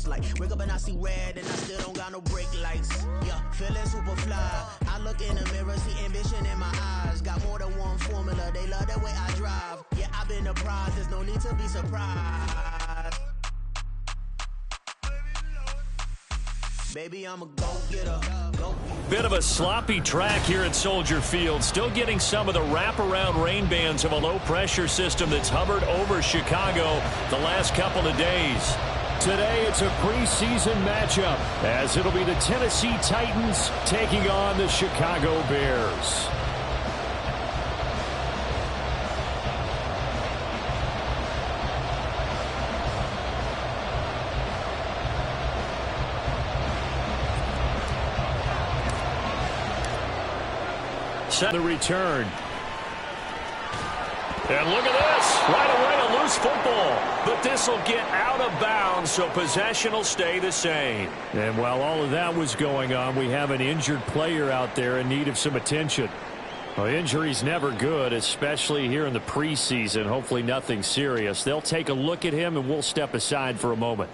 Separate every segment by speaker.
Speaker 1: like wake up and I see red and I still don't got no brake lights. Yeah, feeling super fly. I look in the mirror, see ambition in my eyes. Got more than one formula, they love the way I drive. Yeah, I've been the prize, there's no need to be surprised. Baby, I'm a go-getter.
Speaker 2: Bit of a sloppy track here at Soldier Field. Still getting some of the wraparound rain bands of a low-pressure system that's hovered over Chicago the last couple of days. Today, it's a preseason matchup, as it'll be the Tennessee Titans taking on the Chicago Bears. Set the return. And look at this. Right away, a loose football. But this will get out of bounds, so possession will stay the same. And while all of that was going on, we have an injured player out there in need of some attention. Well, injury's never good, especially here in the preseason. Hopefully nothing serious. They'll take a look at him, and we'll step aside for a moment.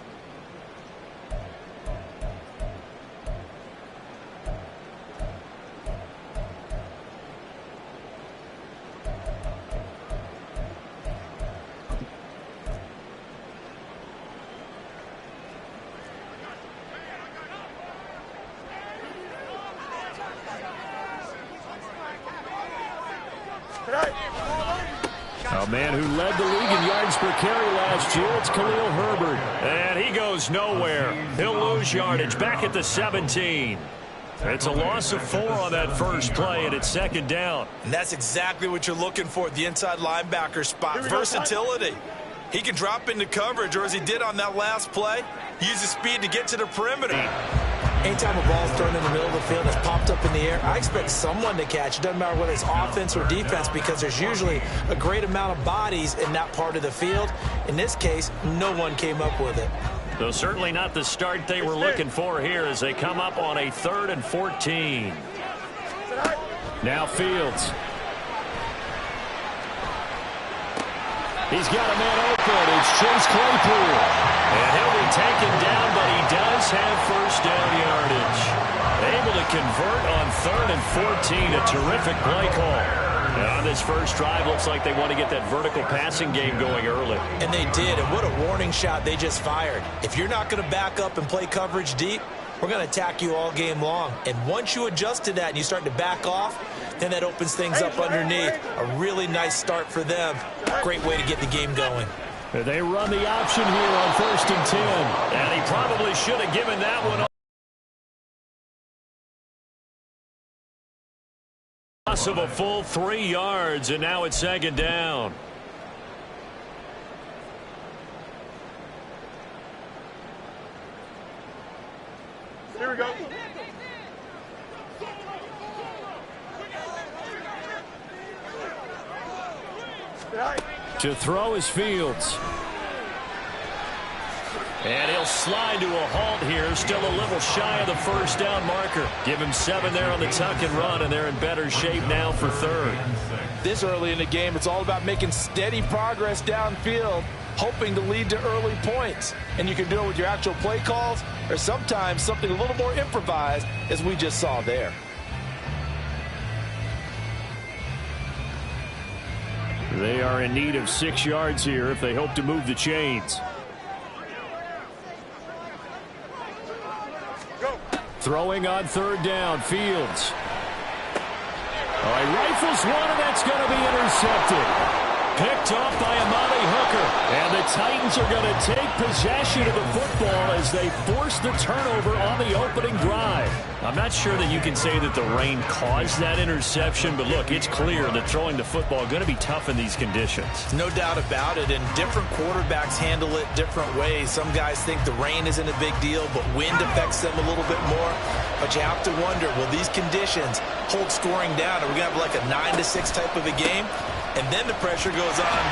Speaker 2: A man who led the league in yards per carry last year, it's Khalil Herbert. And he goes nowhere. He'll lose yardage back at the 17. It's a loss of 4 on that first play, and it's second down.
Speaker 3: And that's exactly what you're looking for at the inside linebacker spot. Versatility. He can drop into coverage, or as he did on that last play, use his speed to get to the perimeter.
Speaker 4: Anytime a ball's thrown in the middle of the field that's popped up in the air, I expect someone to catch. It doesn't matter whether it's offense or defense, because there's usually a great amount of bodies in that part of the field. In this case, no one came up with it.
Speaker 2: Though certainly not the start they were looking for here as they come up on a 3rd and 14. Now Fields. He's got a man open. It's Chase Claypool. And he'll be taken down, but he does have first down yardage. Able to convert on 3rd and 14. A terrific play call. And on this first drive, looks like they want to get that vertical passing game going early.
Speaker 4: And they did, and what a warning shot they just fired. If you're not going to back up and play coverage deep, we're going to attack you all game long. And once you adjust to that and you start to back off, then that opens things up underneath. A really nice start for them. Great way to get the game going.
Speaker 2: They run the option here on 1st and 10. And he probably should have given that one up. Loss of a full 3 yards, and now it's second down.
Speaker 5: Here we go.
Speaker 2: To throw is Fields. And he'll slide to a halt here. Still a little shy of the first down marker. Give him 7 there on the tuck and run, and they're in better shape now for 3rd.
Speaker 6: This early in the game, it's all about making steady progress downfield, hoping to lead to early points. And you can do it with your actual play calls, or sometimes something a little more improvised, as we just saw there.
Speaker 2: They are in need of 6 yards here if they hope to move the chains. Throwing on 3rd down, Fields. All right, rifles one, and that's going to be intercepted. Picked off by Amani Hooker. And the Titans are going to take possession of the football as they force the turnover on the opening drive. I'm not sure that you can say that the rain caused that interception, but look, it's clear that throwing the football is going to be tough in these conditions.
Speaker 3: No doubt about it, and different quarterbacks handle it different ways. Some guys think the rain isn't a big deal, but wind affects them a little bit more. But you have to wonder, will these conditions hold scoring down? Are we going to have like a 9-6 type of a game? And then the pressure goes on.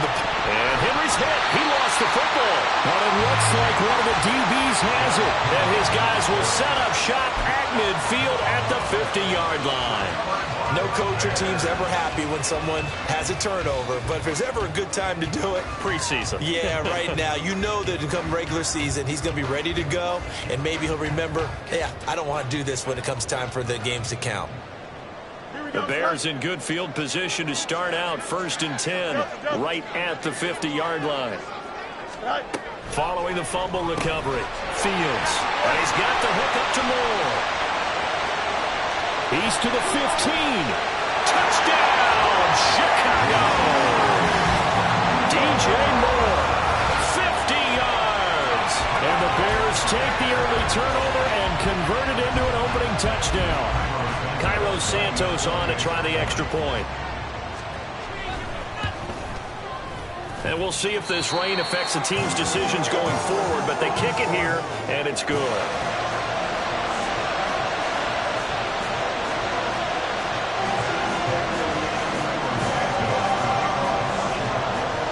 Speaker 2: And Henry's hit. He lost the football. But it looks like one of the DBs has it. And his guys will set up shop at midfield at the 50-yard line.
Speaker 4: No coach or team's ever happy when someone has a turnover, but if there's ever a good time to do it,
Speaker 2: preseason.
Speaker 4: Yeah, right now. You know that come regular season, he's going to be ready to go, and maybe he'll remember, yeah, I don't want to do this when it comes time for the games to count.
Speaker 2: The Bears in good field position to start out 1st and 10, right at the 50-yard line. Following the fumble recovery, Fields. And he's got the hook up to Moore. He's to the 15. Touchdown, Chicago! DJ Moore, 50 yards. And the Bears take the early turnover and convert it into an opening touchdown. Cairo Santos on to try the extra point. And we'll see if this rain affects the team's decisions going forward, but they kick it here, and it's good.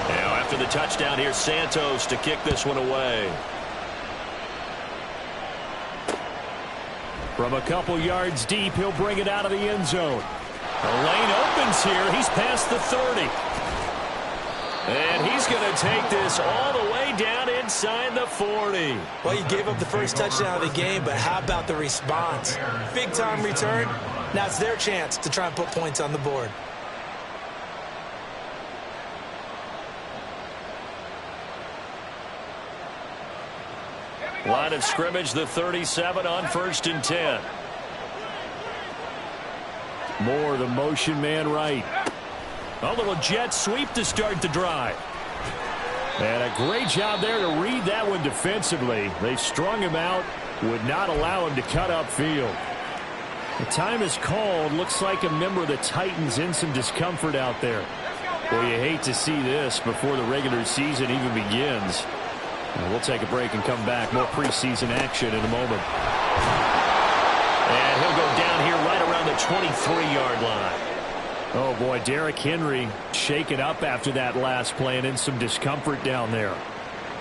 Speaker 2: Now, after the touchdown, here's Santos to kick this one away. From a couple yards deep, he'll bring it out of the end zone. The lane opens here. He's past the 30. And he's going to take this all the way down inside the 40.
Speaker 4: Well, he gave up the first touchdown of the game, but how about the response? Big-time return. Now it's their chance to try and put points on the board.
Speaker 2: Line of scrimmage, the 37 on 1st and 10. Moore, the motion man right. A little jet sweep to start the drive. And a great job there to read that one defensively. They strung him out, would not allow him to cut upfield. The time is called. Looks like a member of the Titans in some discomfort out there. Well, you hate to see this before the regular season even begins. We'll take a break and come back. More preseason action in a moment. And he'll go down here right around the 23-yard line. Oh, boy, Derrick Henry shaken up after that last play and in some discomfort down there.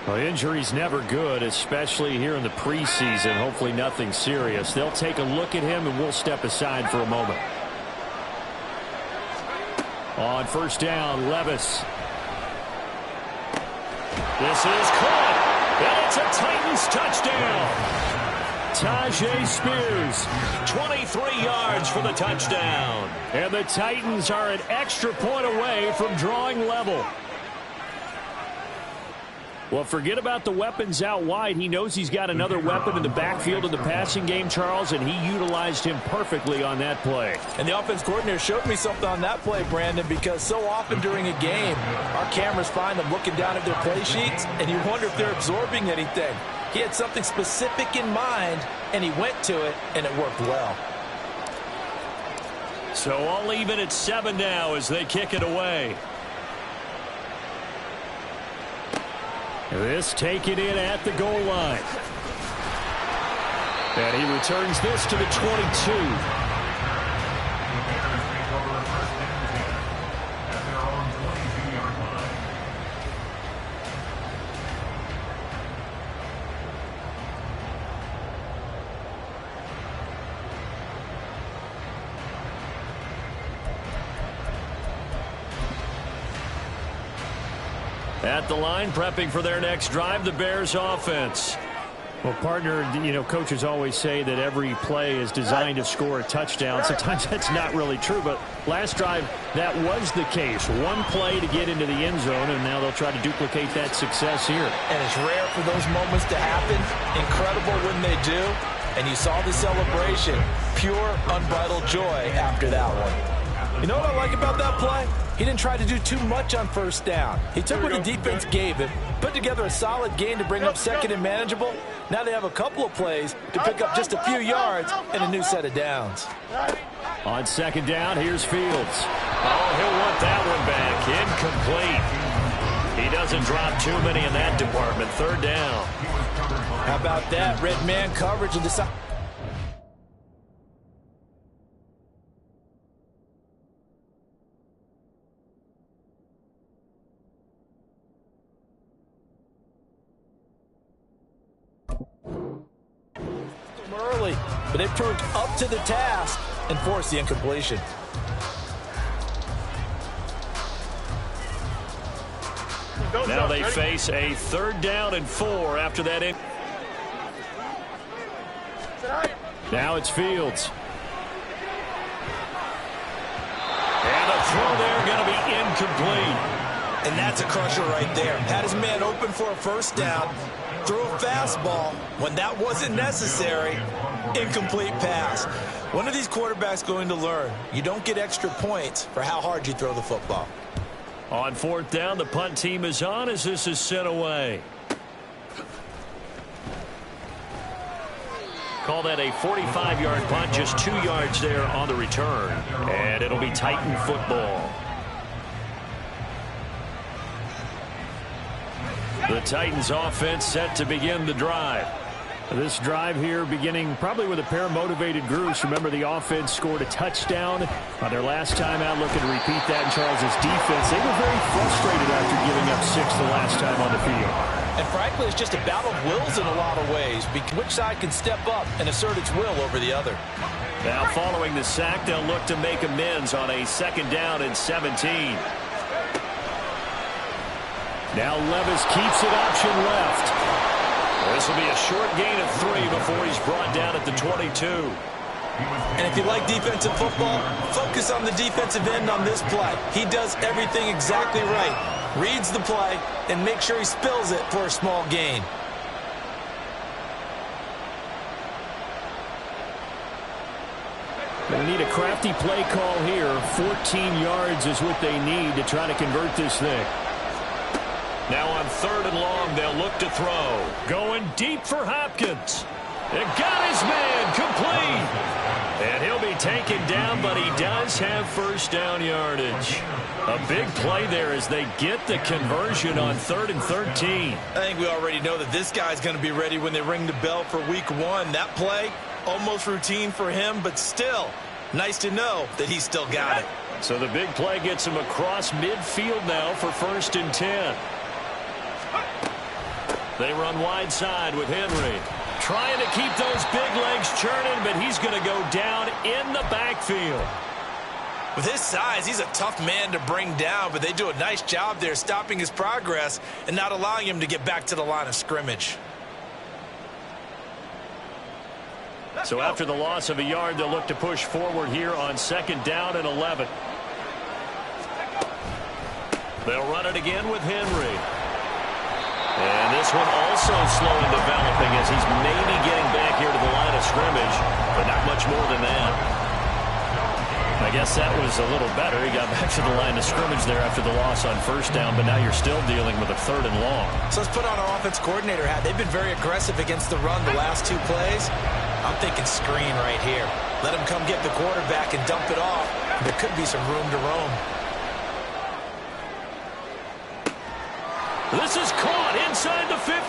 Speaker 2: Well, injury's never good, especially here in the preseason. Hopefully nothing serious. They'll take a look at him, and we'll step aside for a moment. On 1st down, Levis. This is caught, and it's a Titans touchdown. Tajay Spears, 23 yards for the touchdown. And the Titans are an extra point away from drawing level. Well, forget about the weapons out wide. He knows he's got another weapon in the backfield of the passing game, Charles, and he utilized him perfectly on that play.
Speaker 4: And the offense coordinator showed me something on that play, Brandon, because so often during a game, our cameras find them looking down at their play sheets, and you wonder if they're absorbing anything. He had something specific in mind, and he went to it, and it worked well.
Speaker 2: So all even at 7 now as they kick it away. This taken in at the goal line. And he returns this to the 22. At the line, prepping for their next drive, the Bears offense. Well, partner, you know, coaches always say that every play is designed to score a touchdown. Sometimes that's not really true, but last drive, that was the case. One play to get into the end zone, and now they'll try to duplicate that success here.
Speaker 4: And it's rare for those moments to happen. Incredible when they do. And you saw the celebration. Pure, unbridled joy after that one. You know what I like about that play? He didn't try to do too much on 1st down. He took what the defense gave him, put together a solid gain to bring up 2nd and manageable. Now they have a couple of plays to pick up just a few yards and a new set of downs.
Speaker 2: On 2nd down, here's Fields. Oh, he'll want that one back. Incomplete. He doesn't drop too many in that department. 3rd down.
Speaker 4: How about that? Red man coverage and decide. Early, but they proved up to the task and forced the incompletion.
Speaker 2: Now they face a 3rd down and 4 after that. Now it's Fields. And a throw there going to be incomplete.
Speaker 4: And that's a crusher right there. Had his man open for a 1st down. Threw a fastball when that wasn't necessary. Incomplete pass. When are these quarterbacks going to learn? You don't get extra points for how hard you throw the football.
Speaker 2: On 4th down, the punt team is on as this is sent away. Call that a 45-yard punt, just 2 yards there on the return. And it'll be Titan football. The Titans offense set to begin the drive. This drive here beginning probably with a pair of motivated groups. Remember, the offense scored a touchdown on their last time out. Looking to repeat that in Charles's defense. They were very frustrated after giving up 6 the last time on the field.
Speaker 4: And frankly, it's just a battle of wills in a lot of ways. Which side can step up and assert its will over the other?
Speaker 2: Now following the sack, they'll look to make amends on a 2nd down and 17. Now Levis keeps it option left. This will be a short gain of 3 before he's brought down at the 22.
Speaker 4: And if you like defensive football, focus on the defensive end on this play. He does everything exactly right. Reads the play and makes sure he spills it for a small gain.
Speaker 2: They need a crafty play call here. 14 yards is what they need to try to convert this thing. Now on 3rd and long, they'll look to throw. Going deep for Hopkins. It got his man complete. And he'll be taken down, but he does have 1st down yardage. A big play there as they get the conversion on 3rd and 13.
Speaker 4: I think we already know that this guy's going to be ready when they ring the bell for week 1. That play, almost routine for him, but still nice to know that he's still got it.
Speaker 2: So the big play gets him across midfield now for 1st and 10. They run wide side with Henry. Trying to keep those big legs churning, but he's going to go down in the backfield.
Speaker 4: With his size, he's a tough man to bring down, but they do a nice job there stopping his progress and not allowing him to get back to the line of scrimmage.
Speaker 2: So after the loss of a yard, they'll look to push forward here on 2nd down and 11. They'll run it again with Henry. And this one also slow in developing as he's maybe getting back here to the line of scrimmage, but not much more than that. I guess that was a little better. He got back to the line of scrimmage there after the loss on 1st down, but now you're still dealing with a 3rd and long.
Speaker 4: So let's put on our offense coordinator hat. They've been very aggressive against the run the last 2 plays. I'm thinking screen right here. Let him come get the quarterback and dump it off. There could be some room to roam.
Speaker 2: This is caught inside the 15.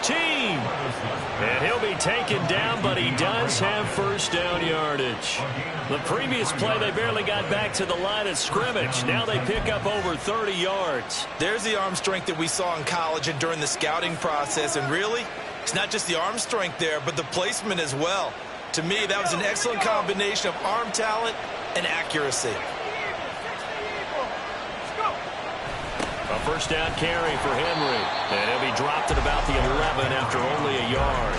Speaker 2: And he'll be taken down, but he does have 1st down yardage. The previous play, they barely got back to the line of scrimmage. Now they pick up over 30 yards.
Speaker 4: There's the arm strength that we saw in college and during the scouting process. And really, it's not just the arm strength there, but the placement as well. To me, that was an excellent combination of arm talent and accuracy.
Speaker 2: A 1st down carry for Henry. And he'll be dropped at about the 11 after only a yard.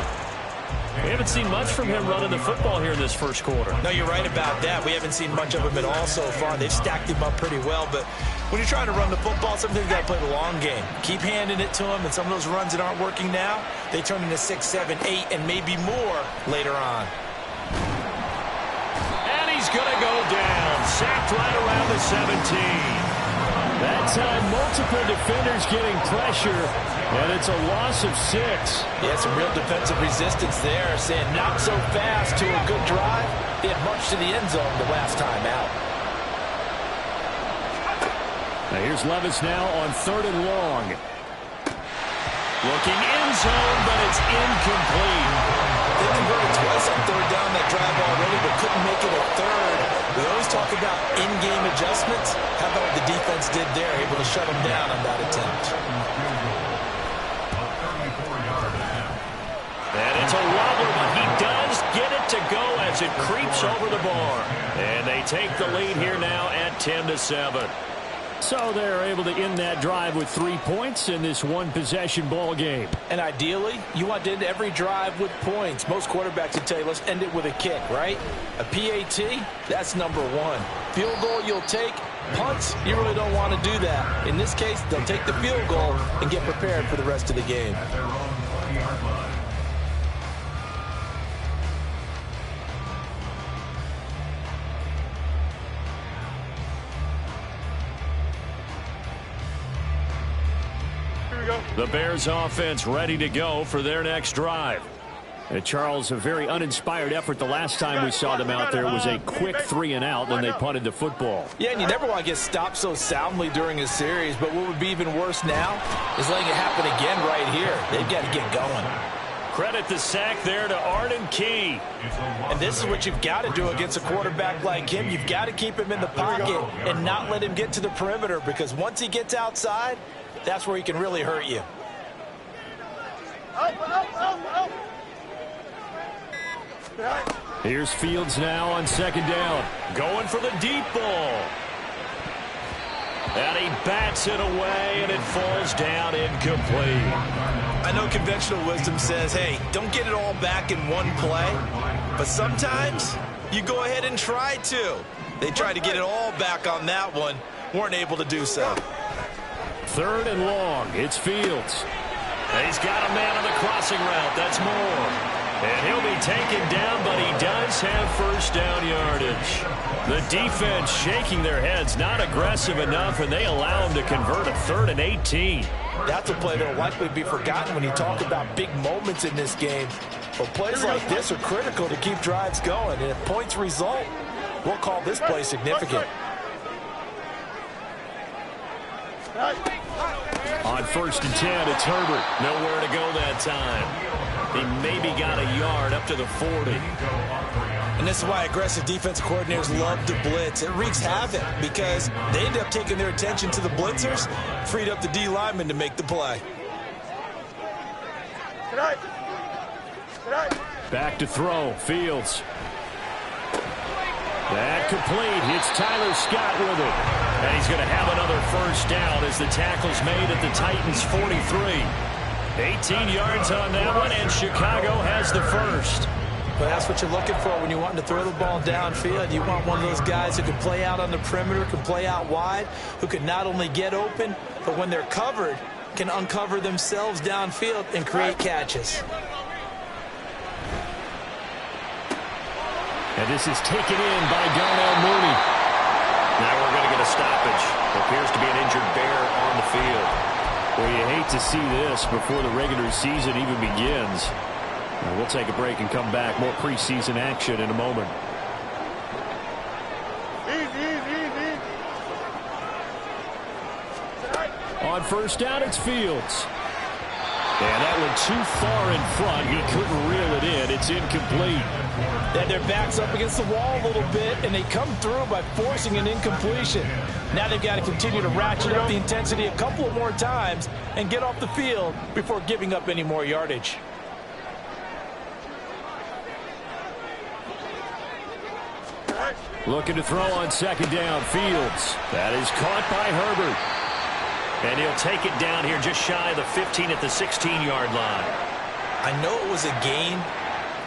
Speaker 2: We haven't seen much from him running the football here in this 1st quarter.
Speaker 4: No, you're right about that. We haven't seen much of him at all so far. They've stacked him up pretty well. But when you're trying to run the football, sometimes you got to play the long game. Keep handing it to him. And some of those runs that aren't working now, they turn into 6, 7, 8, and maybe more later on.
Speaker 2: And he's going to go down. Sacked right around the 17. That time, multiple defenders getting pressure, and it's a loss of 6.
Speaker 4: Yeah, some real defensive resistance there, saying not so fast to a good drive. They had much to the end zone the last time out.
Speaker 2: Now here's Levis now on 3rd and long. Looking end zone, but it's incomplete.
Speaker 4: They converted twice on 3rd down that drive already, but couldn't make it a 3rd. We always talk about in-game adjustments. How about what the defense did there, able to shut them down on that attempt.
Speaker 2: And it's a wobbler, but he does get it to go as it creeps over the bar. And they take the lead here now at 10-7. So they're able to end that drive with 3 points in this one-possession ball game.
Speaker 3: And ideally, you want to end every drive with points. Most quarterbacks would tell you, let's end it with a kick, right? A PAT, that's number one. Field goal you'll take. Punts, you really don't want to do that. In this case, they'll take the field goal and get prepared for the rest of the game.
Speaker 2: The Bears offense ready to go for their next drive. And Charles, a very uninspired effort the last time we saw them out there was a quick 3-and-out, then they punted the football.
Speaker 3: Yeah, and you never want to get stopped so soundly during a series, but what would be even worse now is letting it happen again right here. They've got to get going.
Speaker 2: Credit the sack there to Arden Key.
Speaker 3: And this is what you've got to do against a quarterback like him. You've got to keep him in the pocket and not let him get to the perimeter, because once he gets outside, that's where he can really hurt you.
Speaker 2: Here's Fields now on second down. Going for the deep ball. And he bats it away, and it falls down incomplete.
Speaker 3: I know conventional wisdom says, hey, don't get it all back in one play. But sometimes you go ahead and try to. They tried to get it all back on that one. Weren't able to do so.
Speaker 2: 3rd and long. It's Fields. And he's got a man on the crossing route. That's Moore. And he'll be taken down, but he does have first down yardage. The defense shaking their heads, not aggressive enough, and they allow him to convert a 3rd and 18.
Speaker 3: That's a play that will likely be forgotten when you talk about big moments in this game. But plays like this are critical to keep drives going. And if points result, we'll call this play significant.
Speaker 2: On 1st and 10, it's Herbert. Nowhere to go that time. He maybe got a yard up to the 40.
Speaker 3: And this is why aggressive defensive coordinators love to blitz. It wreaks havoc because they end up taking their attention to the blitzers, freed up the D lineman to make the play.
Speaker 2: Back to throw. Fields. That complete. It's Tyler Scott with it. And he's going to have another first down as the tackle's made at the Titans' 43. 18 yards on that one, and Chicago has the first.
Speaker 3: Well, that's what you're looking for when you want to throw the ball downfield. You want one of those guys who can play out on the perimeter, can play out wide, who can not only get open, but when they're covered, can uncover themselves downfield and create catches.
Speaker 2: And this is taken in by Darnell Mooney. Now we're going to get a stoppage. Appears to be an injured Bear on the field. Well, you hate to see this before the regular season even begins. We'll take a break and come back. More preseason action in a moment. On first down, it's Fields. And that one too far in front. He couldn't reel it in. It's incomplete.
Speaker 3: Then their backs up against the wall a little bit, and they come through by forcing an incompletion. Now they've got to continue to ratchet up the intensity a couple of more times and get off the field before giving up any more yardage.
Speaker 2: Looking to throw on second down. Fields. That is caught by Herbert. And he'll take it down here just shy of the 15 at the 16-yard line.
Speaker 3: I know it was a gain,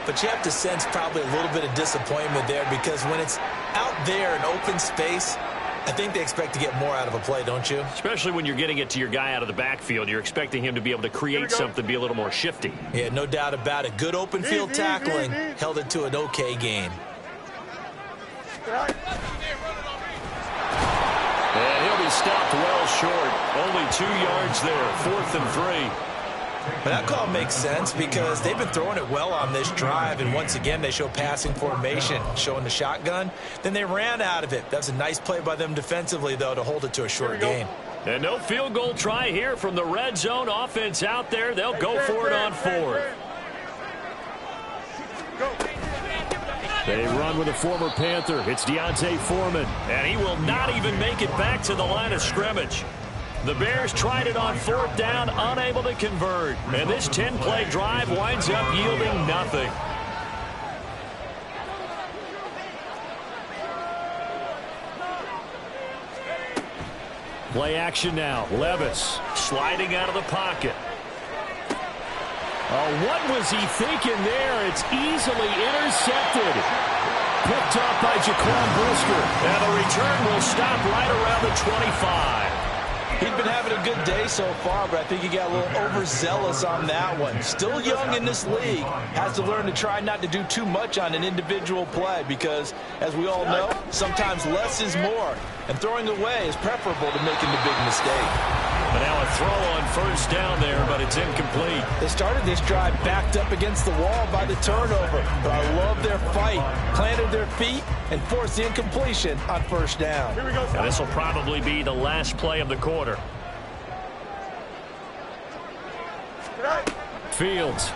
Speaker 3: but you have to sense probably a little bit of disappointment there, because when it's out there in open space, I think they expect to get more out of a play, don't you?
Speaker 2: Especially when you're getting it to your guy out of the backfield. You're expecting him to be able to create something, be a little more shifty.
Speaker 3: Yeah, no doubt about it. Good open field tackling held it to an okay gain.
Speaker 2: And he'll be stopped well short. Only 2 yards there. 4th and 3.
Speaker 3: But that call makes sense because they've been throwing it well on this drive, and once again they show passing formation, showing the shotgun. Then they ran out of it. That was a nice play by them defensively, though, to hold it to a short gain.
Speaker 2: And no field goal try here from the red zone offense out there. They'll go for it on 4th. They run with a former Panther. It's Deontay Foreman, and he will not even make it back to the line of scrimmage. The Bears tried it on 4th down, unable to convert. And this 10-play drive winds up yielding nothing. Play action now. Levis sliding out of the pocket. Oh, what was he thinking there? It's easily intercepted. Picked off by Jaquan Brisker. And the return will stop right around the 25.
Speaker 6: He's been having a good day so far, but I think he got a little overzealous on that one. Still young in this league. Has to learn to try not to do too much on an individual play because, as we all know, sometimes less is more. And throwing away is preferable to making the big mistake.
Speaker 2: But now a throw on first down there, but it's incomplete.
Speaker 6: They started this drive backed up against the wall by the turnover, but I love their fight. Planted their feet and forced the incompletion on first down.
Speaker 5: Here we go.
Speaker 2: And this will probably be the last play of the quarter. Fields.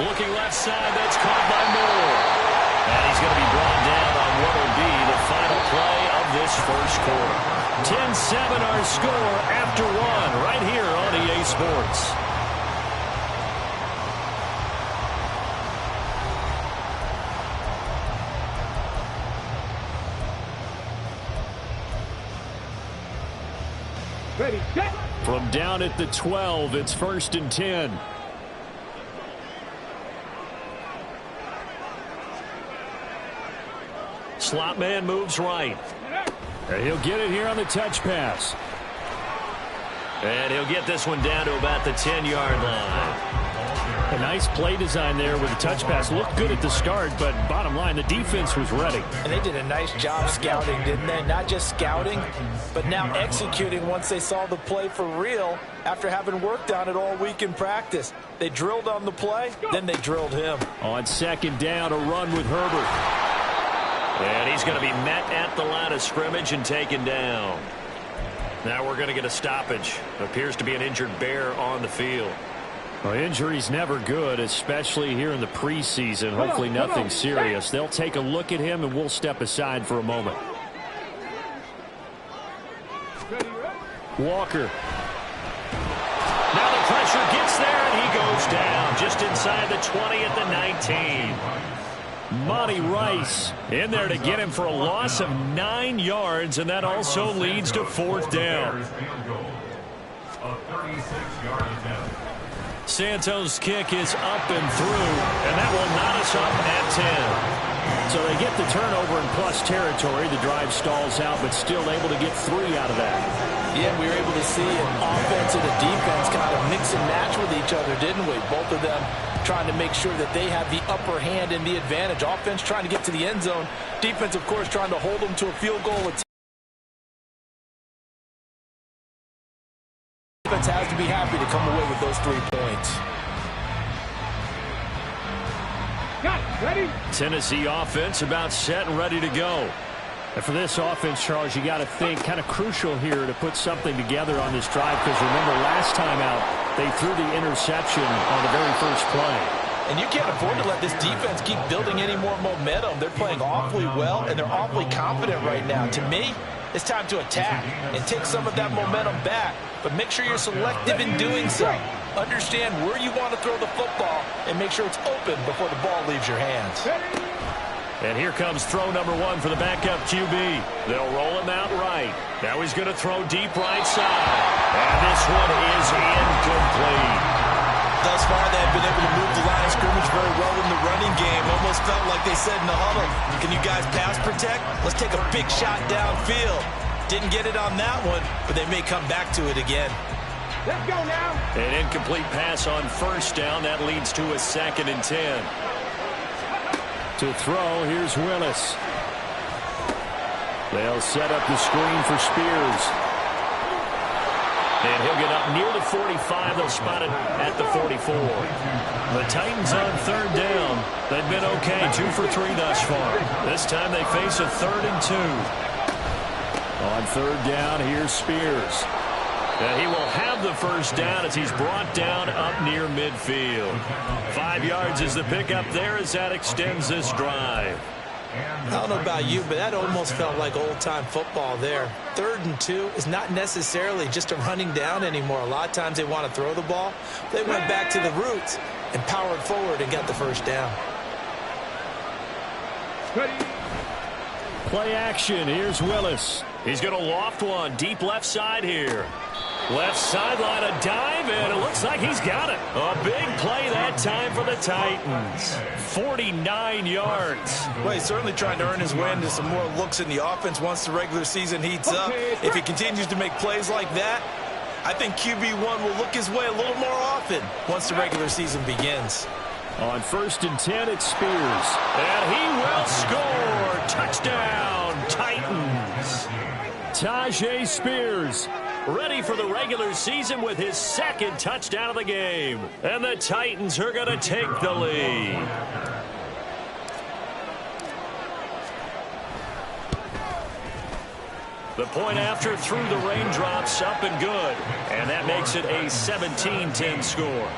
Speaker 2: Looking left side, that's caught by Moore. And he's going to be brought down on what will be the final play of this first quarter. 10-7 our score after one right here on EA Sports.
Speaker 5: Ready, set.
Speaker 2: From down at the 12, it's 1st and 10. Slot man moves right. And he'll get it here on the touch pass. And he'll get this one down to about the 10-yard line. A nice play design there with the touch pass. Looked good at the start, but bottom line, the defense was ready.
Speaker 6: And they did a nice job scouting, didn't they? Not just scouting, but now executing once they saw the play for real after having worked on it all week in practice. They drilled on the play, then they drilled him.
Speaker 2: On second down, a run with Herbert. And he's going to be met at the line of scrimmage and taken down. Now we're going to get a stoppage. Appears to be an injured Bear on the field. Well, injury's never good, especially here in the preseason. Hopefully nothing serious. They'll take a look at him, and we'll step aside for a moment. Walker. Now the pressure gets there, and he goes down just inside the 20 at the 19. Monty Rice in there to get him for a loss of 9 yards, and that also leads to 4th down. Santos' kick is up and through, and that will knot us up at 10. So they get the turnover in plus territory. The drive stalls out, but still able to get 3 out of that.
Speaker 6: Yeah, we were able to see an offense and a defense kind of mix and match with each other, didn't we? Both of them trying to make sure that they have the upper hand and the advantage. Offense trying to get to the end zone. Defense, of course, trying to hold them to a field goal attempt. Defense has to be happy to come away with those 3 points.
Speaker 5: Got it. Ready?
Speaker 2: Tennessee offense about set and ready to go. And for this offense, Charles, you got to think kind of crucial here to put something together on this drive, because remember last time out they threw the interception on the very first play.
Speaker 6: And you can't afford to let this defense keep building any more momentum. They're playing awfully well, and they're awfully confident right now. To me, it's time to attack and take some of that momentum back. But make sure you're selective in doing so. Understand where you want to throw the football and make sure it's open before the ball leaves your hands.
Speaker 2: And here comes throw number 1 for the backup QB. They'll roll him out right. Now he's going to throw deep right side. And this one is incomplete.
Speaker 3: Thus far, they've been able to move the line of scrimmage very well in the running game. Almost felt like they said in the huddle, can you guys pass protect? Let's take a big shot downfield. Didn't get it on that one, but they may come back to it again.
Speaker 5: Let's go now.
Speaker 2: An incomplete pass on first down. That leads to a 2nd and 10. To throw, here's Willis. They'll set up the screen for Spears. And he'll get up near the 45. They'll spot it at the 44. The Titans on 3rd down. They've been okay, 2 for 3 thus far. This time they face a 3rd and 2. On 3rd down, here's Spears. And he will have the first down as he's brought down up near midfield. 5 yards is the pickup there as that extends this drive.
Speaker 6: I don't know about you, but that almost felt like old-time football there. 3rd and 2 is not necessarily just a running down anymore. A lot of times they want to throw the ball. They went back to the roots and powered forward and got the first down.
Speaker 5: Ready?
Speaker 2: Play action. Here's Willis. He's going to loft one deep left side here. Left sideline, a dive, and it looks like he's got it. A big play that time for the Titans. 49 yards.
Speaker 3: Well, he's certainly trying to earn his way into some more looks in the offense once the regular season heats up. If he continues to make plays like that, I think QB1 will look his way a little more often once the regular season begins.
Speaker 2: On 1st and 10, it's Spears. And he will score. Touchdown, Titans. Tajay Spears, ready for the regular season with his 2nd touchdown of the game. And the Titans are going to take the lead. The point after through the raindrops, up and good. And that makes it a 17-10 score.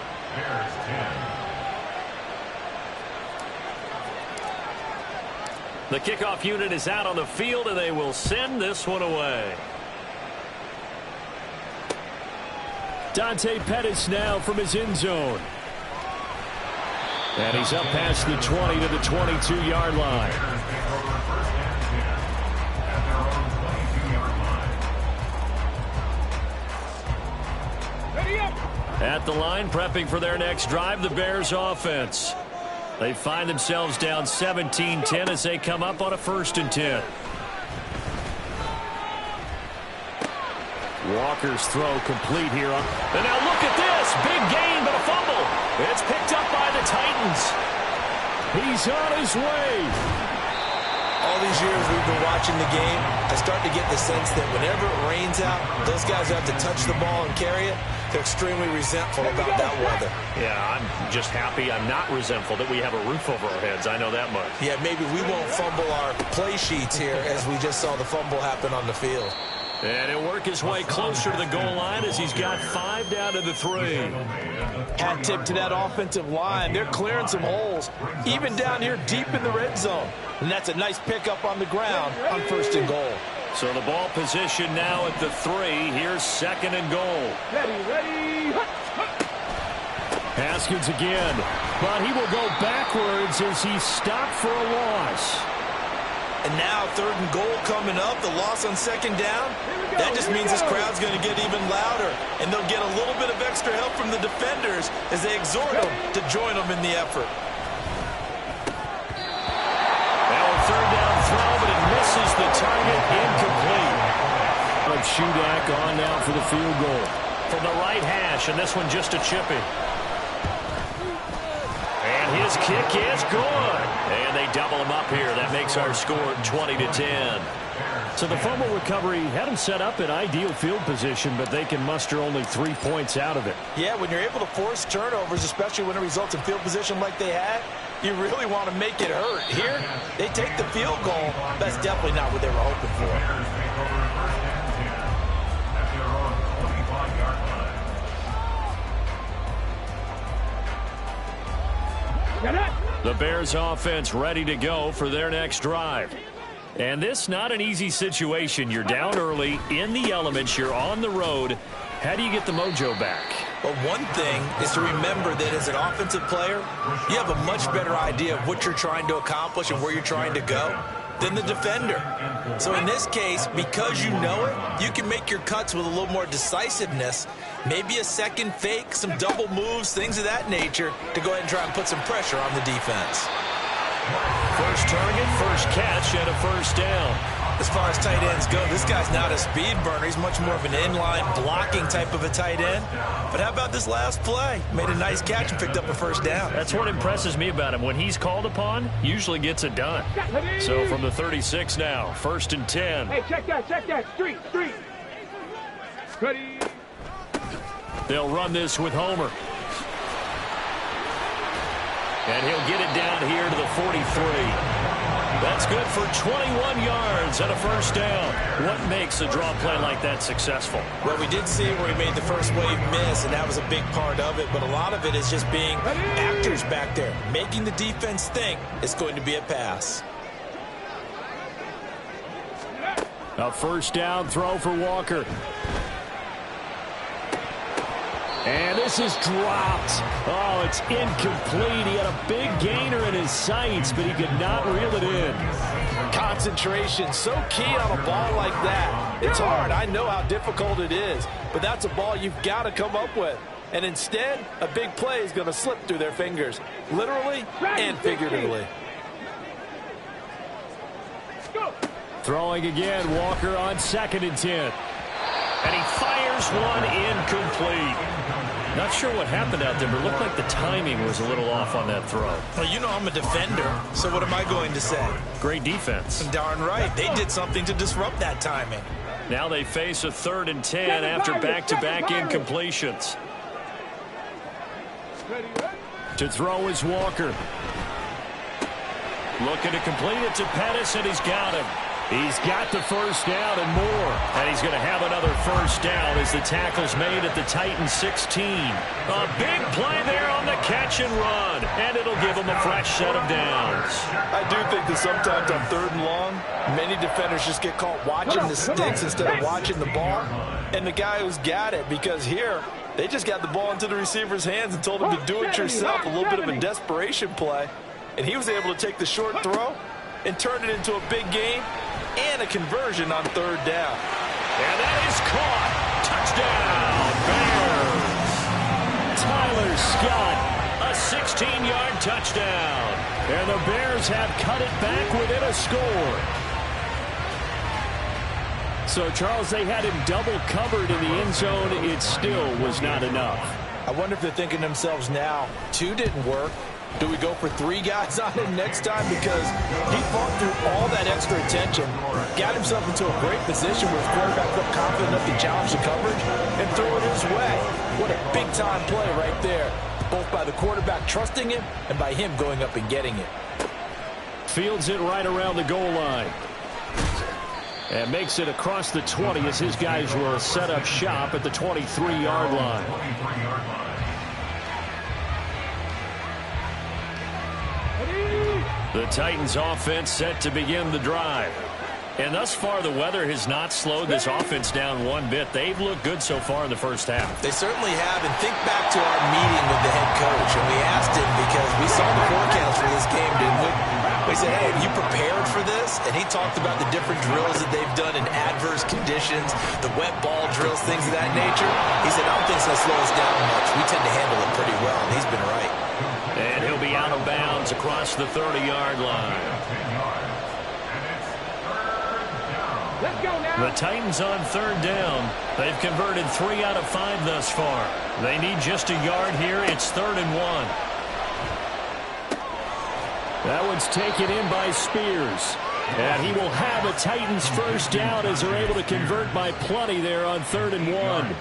Speaker 2: The kickoff unit is out on the field, and they will send this one away. Dante Pettis now from his end zone. And he's up past the 20 to the 22-yard line. At the line, prepping for their next drive, the Bears offense. They find themselves down 17-10 as they come up on a 1st and 10. Walker's throw complete here. And now look at this. Big gain, but a fumble. It's picked up by the Titans. He's on his way.
Speaker 3: All these years we've been watching the game, I start to get the sense that whenever it rains out, those guys have to touch the ball and carry it. They're extremely resentful about that weather.
Speaker 2: Yeah, I'm just happy I'm not resentful that we have a roof over our heads. I know that much.
Speaker 3: Yeah, maybe we won't fumble our play sheets here as we just saw the fumble happen on the field.
Speaker 2: And he'll work his way closer to the goal line as he's got 5 down to the 3.
Speaker 6: Hat tip to that offensive line. They're clearing some holes, even down here deep in the red zone. And that's a nice pickup on the ground on 1st and goal.
Speaker 2: So the ball position now at the 3. Here's 2nd and goal.
Speaker 5: Ready.
Speaker 2: Haskins again. But he will go backwards as he's stopped for a loss.
Speaker 3: And now 3rd and goal coming up. The loss on 2nd down. That just means this crowd's going to get even louder. And they'll get a little bit of extra help from the defenders as they exhort them to join them in the effort.
Speaker 2: Now a 3rd down throw, but it misses the target. Incomplete. Shudak on now for the field goal. From the right hash, and this one just a chippy. And his kick is good. And they double him up here. That makes our score 20-10. So the fumble recovery had them set up in ideal field position, but they can muster only 3 points out of it.
Speaker 3: Yeah, when you're able to force turnovers, especially when it results in field position like they had, you really want to make it hurt. Here, they take the field goal. That's definitely not what they were hoping for.
Speaker 2: The Bears offense ready to go for their next drive. And this not an easy situation. You're down early, in the elements, you're on the road. How do you get the mojo back?
Speaker 3: Well, one thing is to remember that as an offensive player, you have a much better idea of what you're trying to accomplish and where you're trying to go than the defender. So in this case, because you know it, you can make your cuts with a little more decisiveness, maybe a second fake, some double moves, things of that nature, to go ahead and try and put some pressure on the defense.
Speaker 2: First target, first catch, and a 1st down.
Speaker 3: As far as tight ends go, this guy's not a speed burner. He's much more of an inline blocking type of a tight end. But how about this last play? Made a nice catch and picked up a 1st down.
Speaker 2: That's what impresses me about him. When he's called upon, usually gets it done. So from the 36 now, 1st and 10.
Speaker 5: Hey, check that. Street. Ready.
Speaker 2: They'll run this with Homer. And he'll get it down here to the 43. That's good for 21 yards and a 1st down. What makes a draw play like that successful?
Speaker 3: Well, we did see where he made the first wave miss, and that was a big part of it. But a lot of it is just being actors back there, making the defense think it's going to be a pass.
Speaker 2: A 1st down throw for Walker. And this is dropped. Oh, it's incomplete. He had a big gainer in his sights, but he could not reel it in.
Speaker 6: Concentration, so key on a ball like that. It's hard. I know how difficult it is, but that's a ball you've got to come up with. And instead, a big play is going to slip through their fingers, literally and figuratively.
Speaker 2: Throwing again, Walker on 2nd and 10. And he fires one incomplete. Not sure what happened out there, but it looked like the timing was a little off on that throw.
Speaker 3: Well, you know I'm a defender, so what am I going to say?
Speaker 2: Great defense.
Speaker 3: Darn right. They did something to disrupt that timing.
Speaker 2: Now they face a 3rd and 10 after back-to-back incompletions. To throw is Walker. Looking to complete it to Pettis, and he's got him. He's got the first down and more. And he's going to have another first down as the tackle's made at the Titans 16. A big play there on the catch and run. And it'll give him a fresh set of downs.
Speaker 6: I do think that sometimes on 3rd and long, many defenders just get caught watching the sticks instead of watching the ball. And the guy who's got it, because here, they just got the ball into the receiver's hands and told him to do it yourself, a little bit of a desperation play. And he was able to take the short throw and turn it into a big gain and a conversion on 3rd down.
Speaker 2: And that is caught. Touchdown, Bears. Tyler Scott, a 16-yard touchdown. And the Bears have cut it back within a score. So, Charles, they had him double covered in the end zone. It still was not enough.
Speaker 6: I wonder if they're thinking to themselves now, 2 didn't work. Do we go for 3 guys on him next time? Because he fought through all that extra attention, got himself into a great position where his quarterback felt confident enough to challenge the coverage and throw it his way. What a big-time play right there, both by the quarterback trusting him and by him going up and getting it.
Speaker 2: Fields it right around the goal line. And makes it across the 20 as his guys will set up shop at the 23-yard line. The Titans offense set to begin the drive. And thus far, the weather has not slowed this offense down one bit. They've looked good so far in the first half.
Speaker 3: They certainly have. And think back to our meeting with the head coach. And we asked him because we saw the forecast for this game, didn't we? We said, hey, have you prepared for this? And he talked about the different drills that they've done in adverse conditions, the wet ball drills, things of that nature. He said, I don't think it's going to slow us down much. We tend to handle it pretty well, and he's been right.
Speaker 2: And he'll be out of bounds across the 30-yard line.
Speaker 5: Let's go now.
Speaker 2: The Titans on 3rd down. They've converted 3 out of 5 thus far. They need just a yard here. It's 3rd and 1. That one's taken in by Spears. And he will have a Titans first down as they're able to convert by plenty there on 3rd and 1.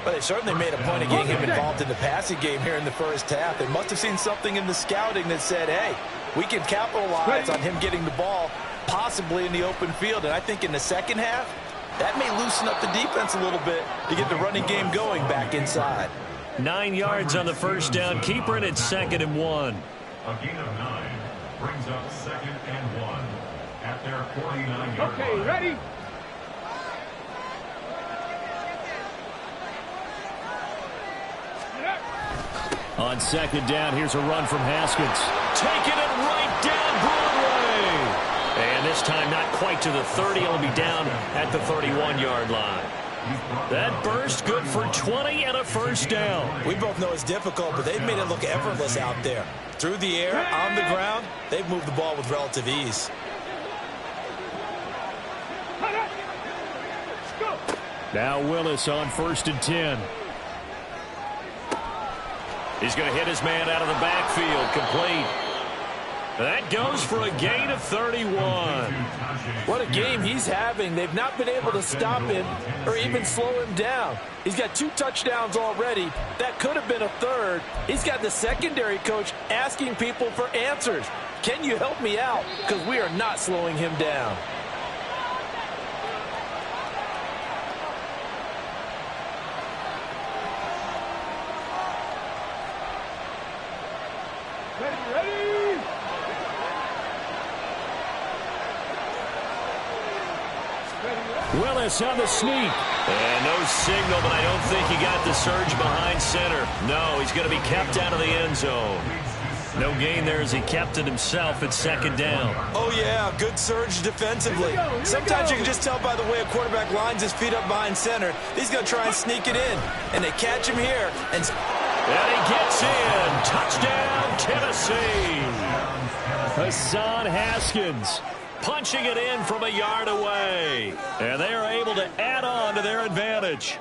Speaker 6: But they certainly made a point of getting him involved in the passing game here in the first half. They must have seen something in the scouting that said, hey, we can capitalize on him getting the ball, possibly in the open field. And I think in the second half, that may loosen up the defense a little bit to get the running game going back inside.
Speaker 2: 9 yards on the first down. Keeper, and it's 2nd and 1.
Speaker 7: A gain of 9 brings up 2nd and 1 at their 49-yard line.
Speaker 5: Okay, ready?
Speaker 2: On 2nd down, here's a run from Haskins. Taking it right down Broadway. And this time not quite to the 30. It'll be down at the 31-yard line. That burst good for 20 and a first down.
Speaker 3: We both know it's difficult, but they've made it look effortless out there. Through the air, on the ground, they've moved the ball with relative ease.
Speaker 2: Now Willis on 1st and 10. He's going to hit his man out of the backfield. Complete. That goes for a gain of 31.
Speaker 6: What a game he's having. They've not been able to stop him or even slow him down. He's got 2 touchdowns already. That could have been a 3rd. He's got the secondary coach asking people for answers. Can you help me out? Because we are not slowing him down.
Speaker 2: Willis on the sneak. And no signal, but I don't think he got the surge behind center. No, he's going to be kept out of the end zone. No gain there as he kept it himself at second down.
Speaker 4: Oh, yeah, good surge defensively. Sometimes you can just tell by the way a quarterback lines his feet up behind center. He's going to try and sneak it in, and they catch him here. And
Speaker 2: he gets in. Touchdown, Tennessee. Hassan Haskins punching it in from a yard away. And they are able to add on to their advantage.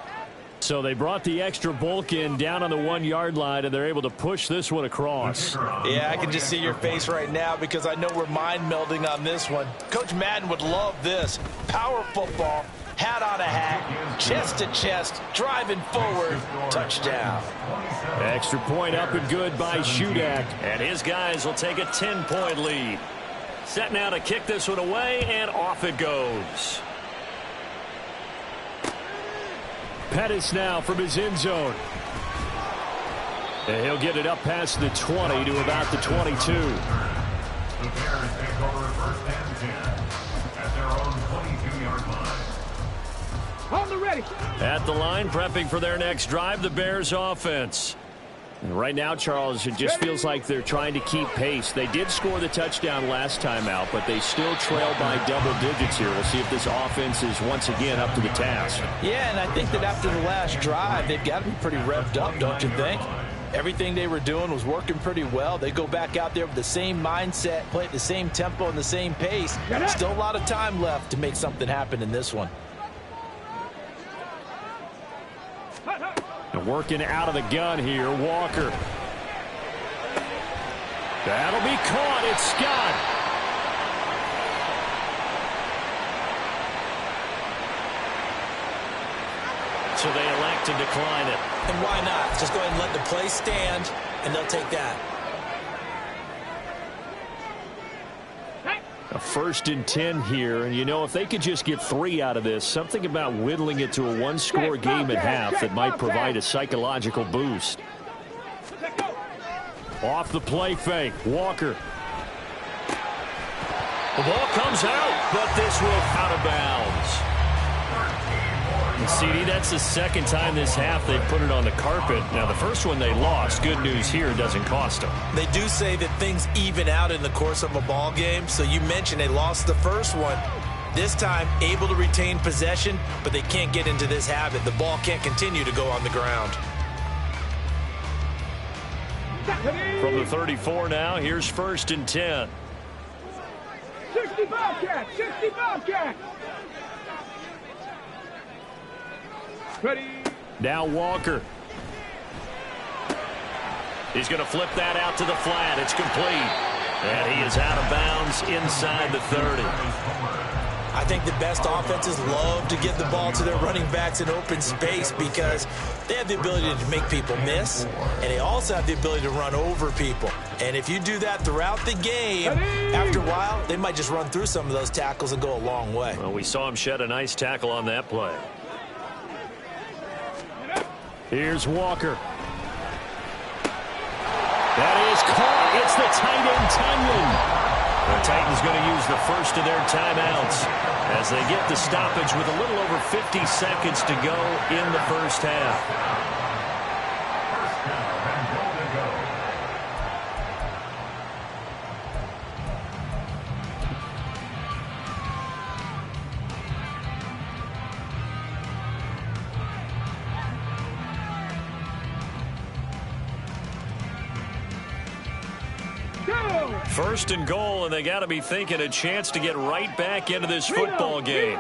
Speaker 2: So they brought the extra bulk in down on the 1-yard line, and they're able to push this one across.
Speaker 4: Yeah, I can just see your face right now because I know we're mind melding on this one. Coach Madden would love this. Power football, hat on a hat, chest to chest, driving forward, touchdown.
Speaker 2: Extra point up and good by Shudak, and his guys will take a 10-point lead. Set now to kick this one away, and off it goes. Pettis now from his end zone. And he'll get it up past the 20 to about the 22.
Speaker 7: The Bears take over first and 10 at their own 22-yard line.
Speaker 5: Hold the ready.
Speaker 2: At the line, prepping for their next drive, the Bears offense. And right now, Charles, it just feels like they're trying to keep pace. They did score the touchdown last time out, but they still trail by double digits here. We'll see if this offense is once again up to the task.
Speaker 4: Yeah, and I think that after the last drive, they've got to be pretty revved up, don't you think? Everything they were doing was working pretty well. They go back out there with the same mindset, play at the same tempo and the same pace. Still a lot of time left to make something happen in this one.
Speaker 2: And working out of the gun here, Walker. That'll be caught. It's Scott. So they elect to decline it.
Speaker 4: And why not? Just go ahead and let the play stand, and they'll take that.
Speaker 2: A 1st and 10 here, and you know, if they could just get 3 out of this, something about whittling it to a one-score game at half that might provide a psychological boost. Off the play fake, Walker. The ball comes out, but this will out of bounds. And CD, that's the second time this half they've put it on the carpet. Now, the first one they lost. Good news here, doesn't cost them.
Speaker 4: They do say that things even out in the course of a ball game. So you mentioned they lost the first one. This time, able to retain possession, but they can't get into this habit. The ball can't continue to go on the ground.
Speaker 2: From the 34 now, here's 1st and 10.
Speaker 5: 60 Bobcat, 60 Bobcat. Ready.
Speaker 2: Now Walker. He's going to flip that out to the flat. It's complete. And he is out of bounds inside the 30.
Speaker 4: I think the best offenses love to get the ball to their running backs in open space because they have the ability to make people miss, and they also have the ability to run over people. And if you do that throughout the game, after a while, they might just run through some of those tackles and go a long way.
Speaker 2: Well, we saw him shed a nice tackle on that play. Here's Walker. That is caught. It's the tight end, Tunyon. The Titans going to use the first of their timeouts as they get the stoppage with a little over 50 seconds to go in the first half. First and goal, and they got to be thinking a chance to get right back into this football game.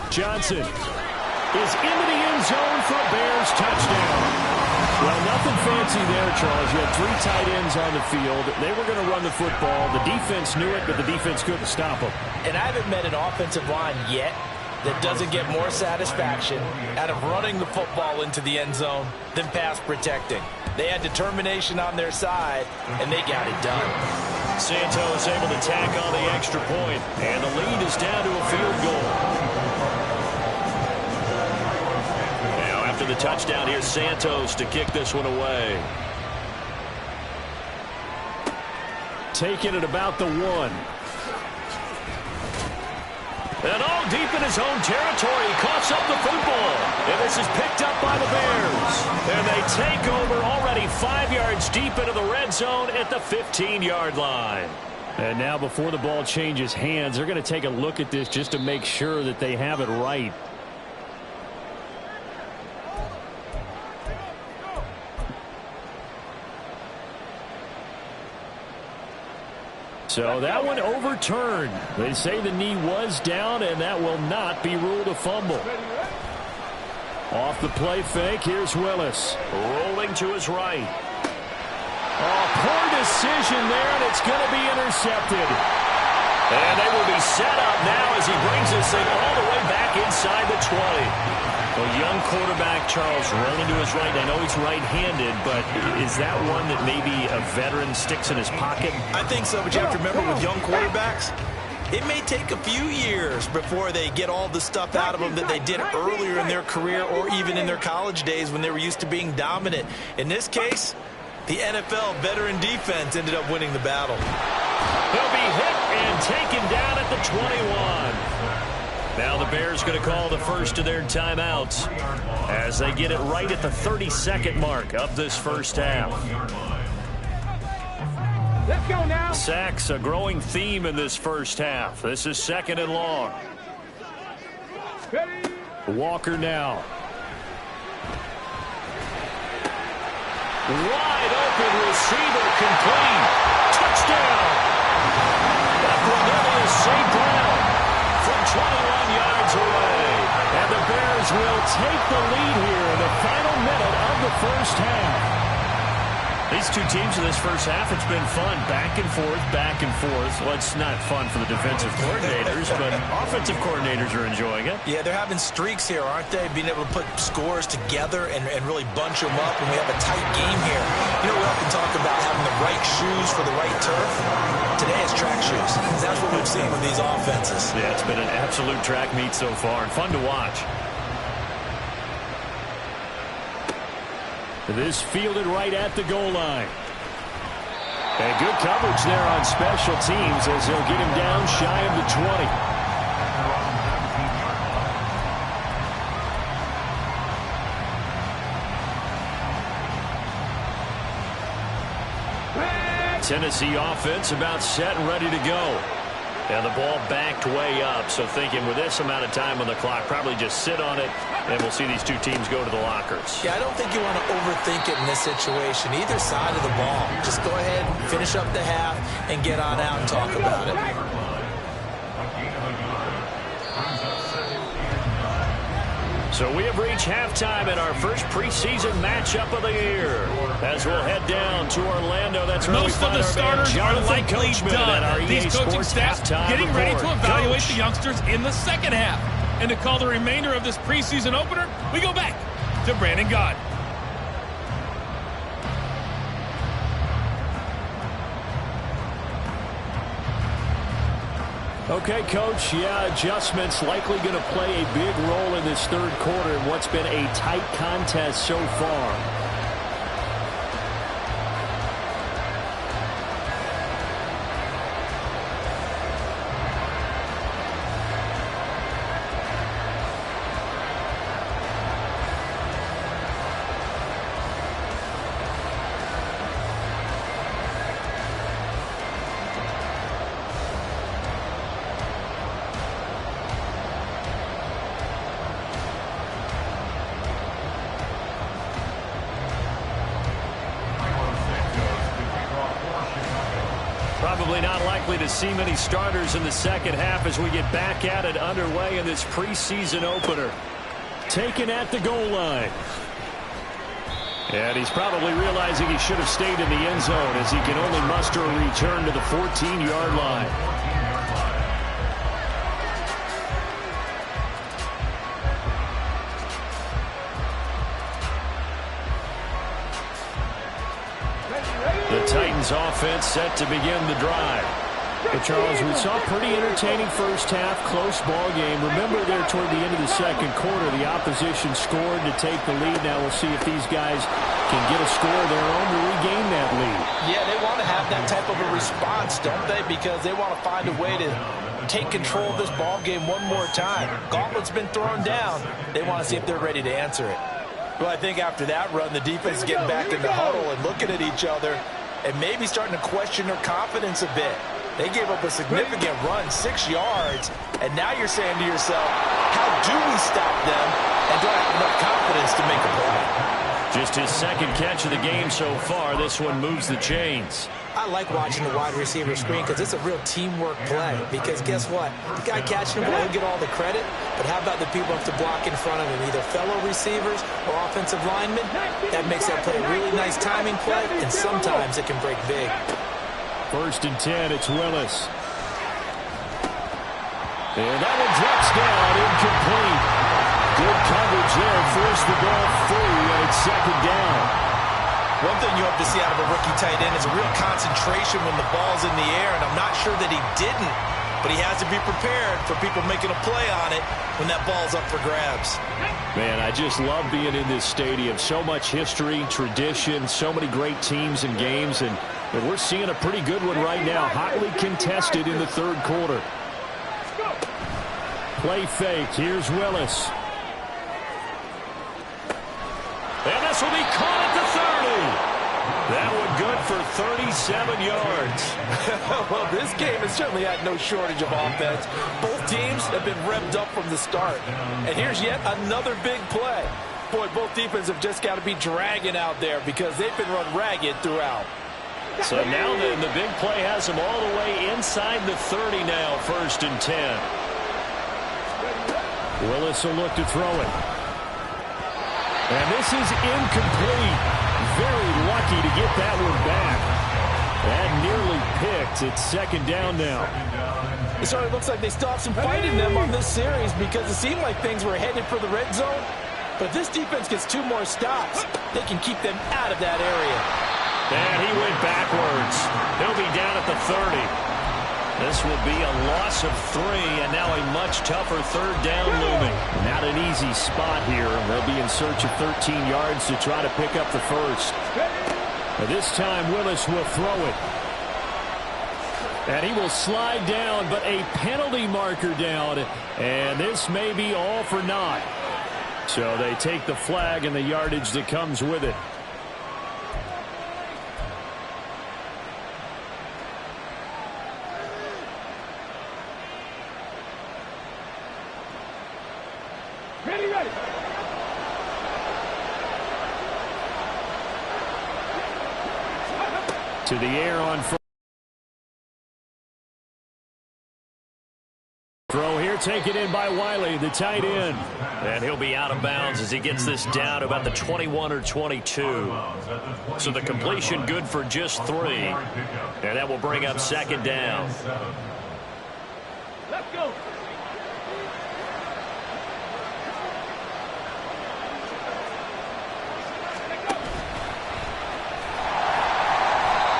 Speaker 2: Johnson is into the end zone for a Bears touchdown. Well, nothing fancy there, Charles. You had 3 tight ends on the field. They were going to run the football. The defense knew it, but the defense couldn't stop them.
Speaker 4: And I haven't met an offensive line yet that doesn't get more satisfaction out of running the football into the end zone than pass protecting. They had determination on their side, and they got it done.
Speaker 2: Santos able to tack on the extra point, and the lead is down to a field goal. Now, after the touchdown, here's Santos to kick this one away. Taking it about the 1. And all deep in his own territory, coughs up the football. And this is picked up by the Bears. And they take over already already 5 yards deep into the red zone at the 15-yard line. And now before the ball changes hands, they're going to take a look at this just to make sure that they have it right. So that one overturned. They say the knee was down, and that will not be ruled a fumble. Off the play fake, here's Willis. Rolling to his right. Oh, poor decision there, and it's going to be intercepted. And they will be set up now as he brings this thing all the way back inside the 20. A young quarterback, Charles, rolling to his right. I know he's right-handed, but is that one that maybe a veteran sticks in his pocket?
Speaker 3: I think so, but you have to remember with young quarterbacks, it may take a few years before they get all the stuff out of them that they did earlier in their career or even in their college days when they were used to being dominant. In this case, the NFL veteran defense ended up winning the battle.
Speaker 2: He'll be hit and taken down at the 21. Now the Bears going to call the first of their timeouts as they get it right at the 32nd mark of this first half.
Speaker 5: Let's go now.
Speaker 2: Sacks, a growing theme in this first half. This is 2nd and long.
Speaker 5: Ready.
Speaker 2: Walker now. Wide open receiver complete. Touchdown. Cornelius St. Brown from 21 yards away. And the Bears will take the lead here in the final minute of the first half. These two teams in this first half, it's been fun. Back and forth, back and forth. Well, it's not fun for the defensive coordinators, but offensive coordinators are enjoying it.
Speaker 3: Yeah, they're having streaks here, aren't they? Being able to put scores together and really bunch them up, and we have a tight game here. You know, we often talk about having the right shoes for the right turf. Today it's track shoes. That's what we've seen with these offenses.
Speaker 2: Yeah, it's been an absolute track meet so far, and fun to watch. This fielded right at the goal line. And good coverage there on special teams as they'll get him down shy of the 20. Tennessee offense about set and ready to go. And the ball backed way up, so thinking with this amount of time on the clock, probably just sit on it, and we'll see these two teams go to the lockers.
Speaker 3: Yeah, I don't think you want to overthink it in this situation. Either side of the ball. Just go ahead, finish up the half, and get on out and talk about it.
Speaker 2: So we have reached halftime in our first preseason matchup of the year. As we'll head down to Orlando, that's where
Speaker 8: most of the starters are likely done. These coaching staffs getting ready to evaluate the youngsters in the second half. And to call the remainder of this preseason opener, we go back to Brandon Gaud.
Speaker 2: Okay, Coach, yeah, adjustments likely going to play a big role in this third quarter in what's been a tight contest so far. Probably not likely to see many starters in the second half as we get back at it underway in this preseason opener. Taken at the goal line. And he's probably realizing he should have stayed in the end zone as he can only muster a return to the 14-yard line. The Titans offense set to begin the drive. But Charles, we saw a pretty entertaining first half, close ball game. Remember there toward the end of the second quarter, the opposition scored to take the lead. Now we'll see if these guys can get a score of their own to regain that lead.
Speaker 3: Yeah, they want to have that type of a response, don't they? Because they want to find a way to take control of this ball game one more time. Gauntlet's been thrown down. They want to see if they're ready to answer it.
Speaker 4: Well, I think after that run, the defense is getting back in the huddle and looking at each other and maybe starting to question their confidence a bit. They gave up a significant run, 6 yards, and now you're saying to yourself, how do we stop them and don't have enough confidence to make a play?
Speaker 2: Just his second catch of the game so far. This one moves the chains.
Speaker 4: I like watching the wide receiver screen because it's a real teamwork play. Because guess what? The guy catching the ball, he'll get all the credit. But how about the people who have to block in front of him, either fellow receivers or offensive linemen? That makes that play a really nice timing play, and sometimes it can break big.
Speaker 2: 1st and 10, it's Willis. And that one drops down, incomplete. Good coverage there, forced the ball free, and it's 2nd down.
Speaker 4: One thing you hope to see out of a rookie tight end is a real concentration when the ball's in the air, and I'm not sure that he didn't, but he has to be prepared for people making a play on it when that ball's up for grabs.
Speaker 2: Man, I just love being in this stadium. So much history, tradition, so many great teams and games, and we're seeing a pretty good one right now, hotly contested in the 3rd quarter. Play fake, here's Willis. And this will be caught at the 30. That one good for 37 yards.
Speaker 6: Well, this game has certainly had no shortage of offense. Both teams have been revved up from the start. And here's yet another big play. Boy, both defenses have just got to be dragging out there because they've been run ragged throughout.
Speaker 2: So now then, the big play has them all the way inside the 30 now, 1st and 10. Willis will look to throw it. And this is incomplete. Very lucky to get that one back. That nearly picked. It's 2nd down now.
Speaker 6: It certainly looks like they still have some fight in them on this series because it seemed like things were headed for the red zone. But if this defense gets 2 more stops, they can keep them out of that area.
Speaker 2: And he went backwards. He'll be down at the 30. This will be a loss of 3, and now a much tougher 3rd down looming. Not an easy spot here. They'll be in search of 13 yards to try to pick up the 1st. But this time, Willis will throw it. And he will slide down, but a penalty marker down. And this may be all for naught. So they take the flag and the yardage that comes with it.
Speaker 5: Ready.
Speaker 2: To the air on throw here, taken in by Wiley, the tight end. And he'll be out of bounds as he gets this down to about the 21 or 22. So the completion good for just 3. And that will bring up 2nd down.
Speaker 5: Let's go.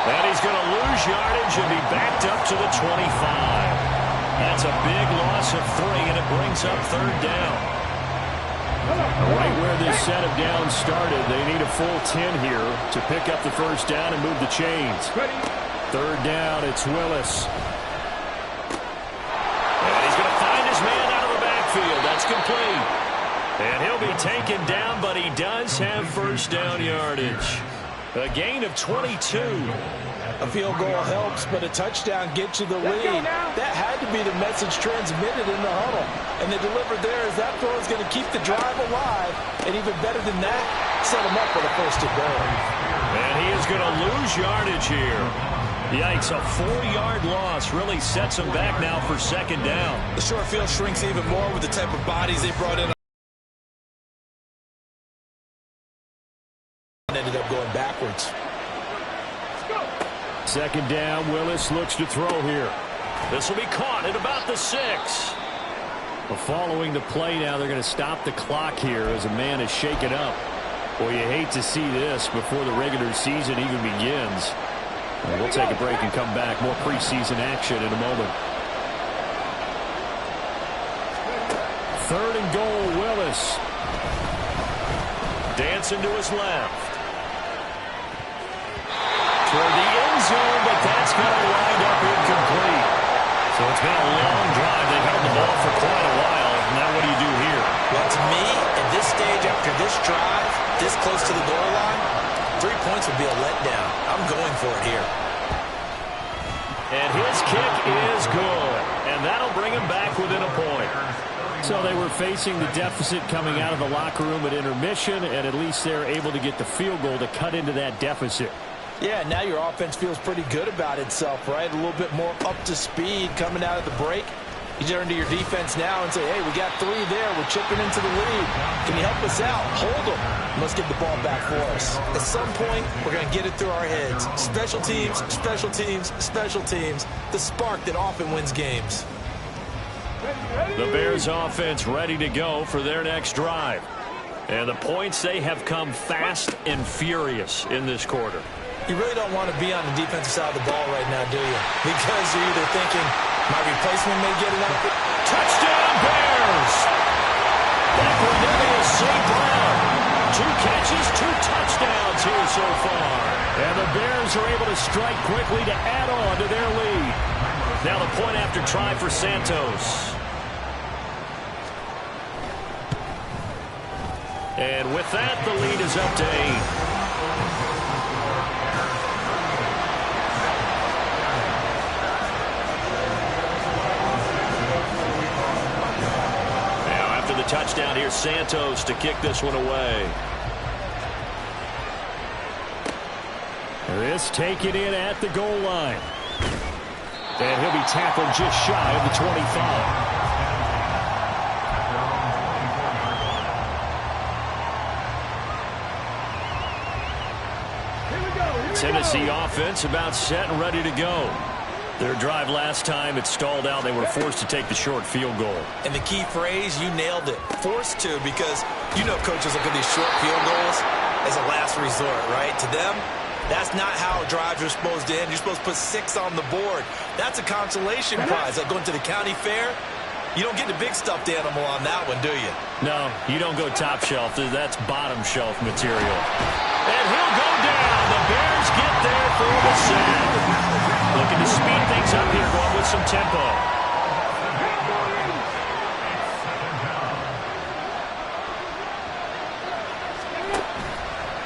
Speaker 2: And he's going to lose yardage and be backed up to the 25. That's a big loss of 3, and it brings up 3rd down. Right where this set of downs started, they need a full 10 here to pick up the 1st down and move the chains. 3rd down, it's Willis. And he's going to find his man out of the backfield. That's complete. And he'll be taken down, but he does have 1st down yardage. A gain of 22.
Speaker 6: A field goal helps, but a touchdown gets you the lead. That had to be the message transmitted in the huddle. And they delivered there as that throw is going to keep the drive alive. And even better than that, set him up for the 1st and goal.
Speaker 2: And he is going to lose yardage here. Yikes, a 4-yard loss really sets him back now for 2nd down.
Speaker 4: The short field shrinks even more with the type of bodies they brought in. Ended up going backwards.
Speaker 2: 2nd down, Willis looks to throw here. This will be caught at about the 6. Well, following the play now, they're going to stop the clock here as a man is shaken up. Boy, you hate to see this before the regular season even begins. We'll take a break and come back. More preseason action in a moment. 3rd and goal, Willis. Dancing to his left. Toward the end zone, but that's going to wind up incomplete. So it's been a long drive. They've held the ball for quite a while. Now what do you do here?
Speaker 4: Well, to me, at this stage after this drive, this close to the goal line, 3 points would be a letdown. I'm going for it here.
Speaker 2: And his kick is good. And that'll bring him back within a point. So they were facing the deficit coming out of the locker room at intermission, and at least they're able to get the field goal to cut into that deficit.
Speaker 4: Yeah, now your offense feels pretty good about itself, right? A little bit more up to speed coming out of the break. You turn to your defense now and say, hey, we got 3 there. We're chipping into the lead. Can you help us out? Hold them. Let's get the ball back for us. At some point, we're going to get it through our heads. Special teams, special teams, special teams. The spark that often wins games.
Speaker 2: The Bears offense ready to go for their next drive. And the points, they have come fast and furious in this quarter.
Speaker 4: You really don't want to be on the defensive side of the ball right now, do you? Because you're either thinking, my replacement may get it out.
Speaker 2: Touchdown, Bears! That Cornelius St. Brown. 2 catches, 2 touchdowns here so far. And the Bears are able to strike quickly to add on to their lead. Now the point after try for Santos. And with that, the lead is up to 8. The touchdown here, Santos to kick this one away. This taken in at the goal line. And he'll be tackled just shy of the 25. Tennessee offense about set and ready to go. Their drive last time, it stalled out. They were forced to take the short field goal.
Speaker 4: And the key phrase, you nailed it. Forced to, because you know coaches look at these short field goals as a last resort, right? To them, that's not how drives are supposed to end. You're supposed to put 6 on the board. That's a consolation prize. Like going to the county fair, you don't get the big stuffed animal on that one, do you?
Speaker 2: No, you don't go top shelf. That's bottom shelf material. And he'll go down. The Bears get there for the sack. Looking to speed things up here, going with some tempo.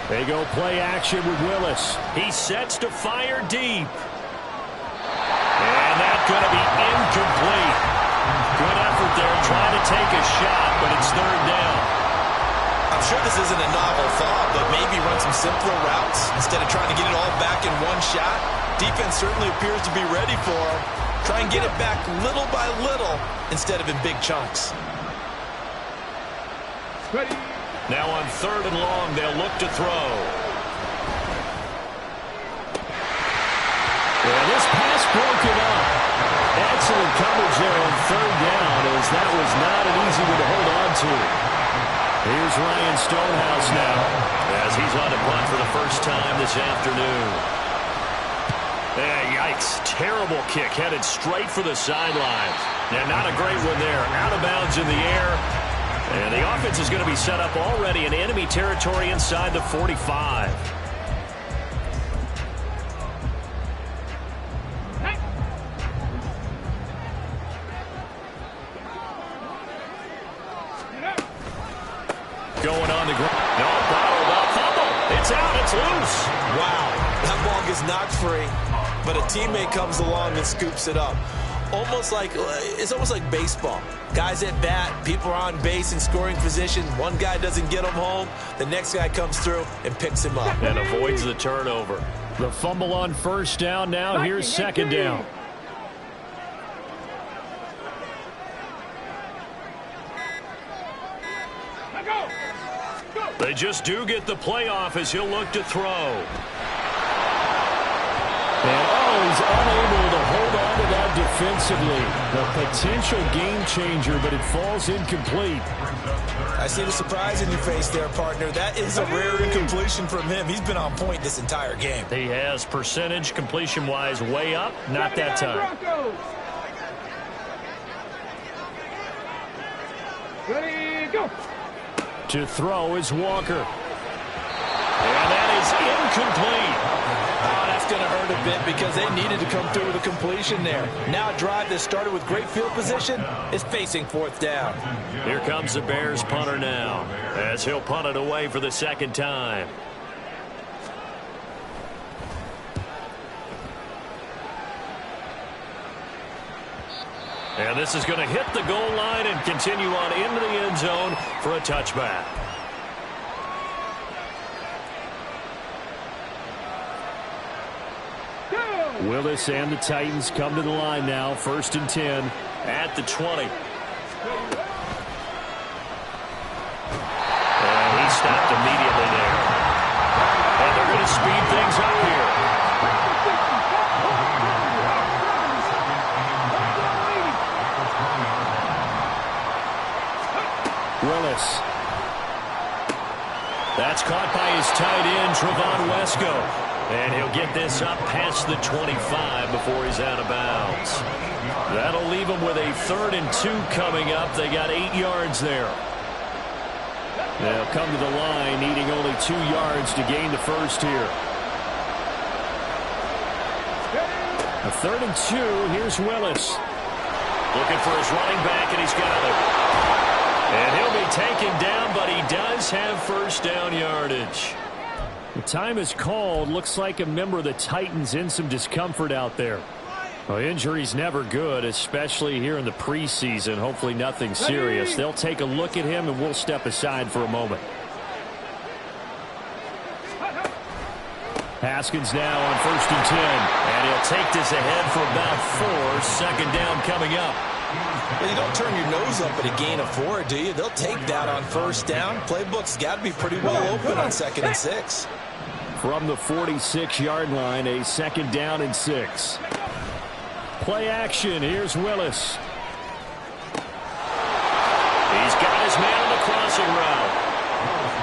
Speaker 2: They go play action with Willis. He sets to fire deep. And that's going to be incomplete. Good effort there, trying to take a shot, but it's 3rd down.
Speaker 4: I'm sure this isn't a novel thought, but maybe run some simpler routes instead of trying to get it all back in one shot. Defense certainly appears to be ready for him. Try and get it back little by little instead of in big chunks.
Speaker 5: Ready.
Speaker 2: Now on 3rd and long, they'll look to throw. Yeah, this pass broken up. Excellent coverage there on 3rd down, as that was not an easy one to hold on to. Here's Ryan Stonehouse now, as he's on to punt for the first time this afternoon. Yikes. Terrible kick headed straight for the sidelines. Now, not a great one there. Out of bounds in the air. And the offense is going to be set up already in enemy territory inside the 45. Going on the ground. No, bottled up. Fumble. It's out. It's loose.
Speaker 4: Wow. That ball gets knocked free, but a teammate comes along and scoops it up. It's almost like baseball. Guys at bat, people are on base in scoring position. One guy doesn't get him home. The next guy comes through and picks him up.
Speaker 2: And avoids the turnover. The fumble on 1st down now. Here's 2nd down. They just do get the playoff as he'll look to throw. And he's unable to hold on to that defensively. The potential game changer, but it falls incomplete.
Speaker 4: I see the surprise in your face there, partner. That is a rare incompletion from him. He's been on point this entire game.
Speaker 2: He has percentage completion-wise way up. Not that time.
Speaker 5: Ready, go.
Speaker 2: To throw is Walker. And that is incomplete. Oh, that's
Speaker 6: That's going to hurt a bit because they needed to come through with a completion there. Now a drive that started with great field position is facing fourth down.
Speaker 2: Here comes the Bears punter now, as he'll punt it away for the second time. And this is going to hit the goal line and continue on into the end zone for a touchback. Willis and the Titans come to the line now. 1st and 10 at the 20. And he stopped immediately there. And they're going to speed things up here. Willis. That's caught by his tight end, Trevon Wesco. And he'll get this up past the 25 before he's out of bounds. That'll leave him with a 3rd and 2 coming up. They got 8 yards there. They'll come to the line needing only 2 yards to gain the first here. A 3rd and 2. Here's Willis. Looking for his running back, and he's got it. And he'll be taken down, but he does have first down yardage. The time is called. Looks like a member of the Titans in some discomfort out there. Well, injury's never good, especially here in the preseason. Hopefully nothing serious. They'll take a look at him, and we'll step aside for a moment. Haskins now on 1st and 10. And he'll take this ahead for about 4. Second down coming up.
Speaker 3: Well, you don't turn your nose up at a gain of 4, do you? They'll take that on 1st down. Playbook's got to be pretty well open on 2nd and 6.
Speaker 2: From the 46-yard line, a 2nd down and 6. Play action. Here's Willis. He's got his man on the crossing route.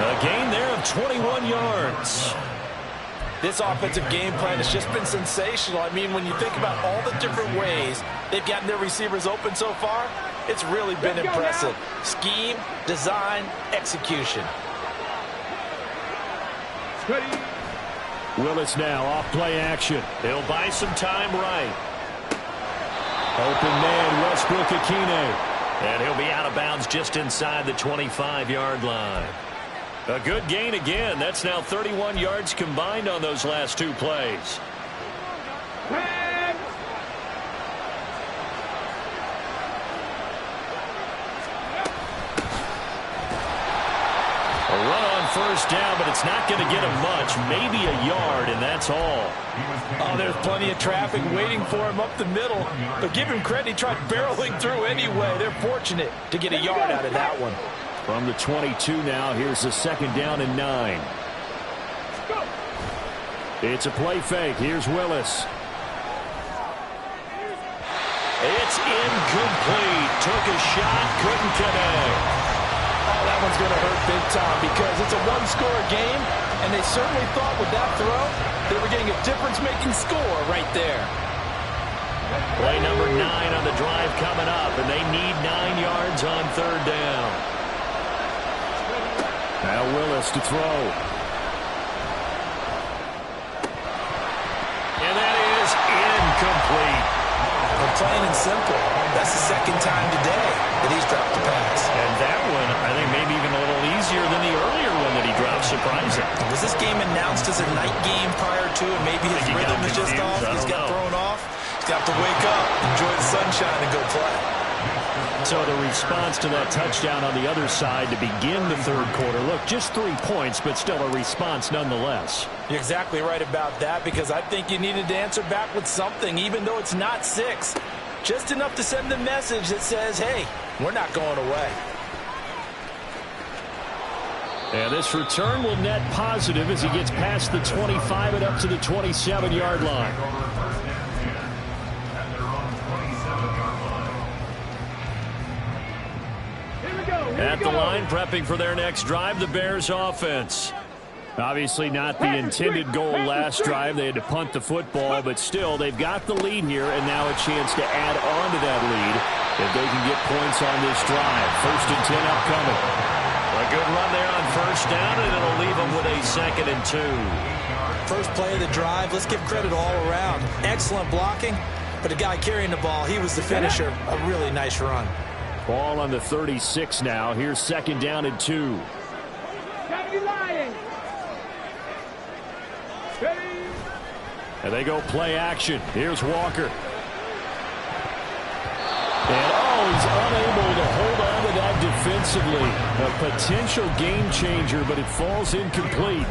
Speaker 2: A gain there of 21 yards.
Speaker 6: This offensive game plan has just been sensational. I mean, when you think about all the different ways they've gotten their receivers open so far, it's really been impressive. Scheme, design, execution.
Speaker 2: Willis now off play action. He'll buy some time right. Open man, Westbrook-Akine. And he'll be out of bounds just inside the 25-yard line. A good gain again. That's now 31 yards combined on those last 2 plays. A run on 1st down, but it's not going to get him much. Maybe a yard, and that's all.
Speaker 6: Oh, there's plenty of traffic waiting for him up the middle. But give him credit, he tried barreling through anyway. They're fortunate to get a yard out of that one.
Speaker 2: From the 22 now, here's the 2nd down and 9. It's a play fake. Here's Willis. It's incomplete. Took a shot, couldn't connect.
Speaker 6: Oh, that one's going to hurt big time because it's a one-score game, and they certainly thought with that throw they were getting a difference-making score right there.
Speaker 2: Play number 9 on the drive coming up, and they need 9 yards on 3rd down. Now Willis to throw. And that is incomplete.
Speaker 3: Well, plain and simple, that's the 2nd time today that he's dropped the pass.
Speaker 2: And that one, I think, maybe even a little easier than the earlier one that he dropped, surprising.
Speaker 3: Was this game announced as a night game prior to, and maybe his rhythm is just off? He's got thrown off. He's got to wake up, enjoy the sunshine, and go play.
Speaker 2: So the response to that touchdown on the other side to begin the 3rd quarter. Look, just 3 points, but still a response nonetheless.
Speaker 6: You're exactly right about that because I think you needed to answer back with something, even though it's not 6. Just enough to send the message that says, hey, we're not going away.
Speaker 2: And this return will net positive as he gets past the 25 and up to the 27-yard line. At the line, prepping for their next drive, the Bears offense. Obviously not the intended goal last drive. They had to punt the football, but still, they've got the lead here, and now a chance to add on to that lead if they can get points on this drive. 1st and 10 upcoming. A good run there on 1st down, and it'll leave them with a 2nd and 2.
Speaker 4: first play of the drive. Let's give credit all around. Excellent blocking, but the guy carrying the ball, he was the finisher. A really nice run.
Speaker 2: Ball on the 36 now. Here's 2nd down and 2. And they go play action. Here's Walker. And he's unable to hold on to that defensively. A potential game changer, but it falls incomplete.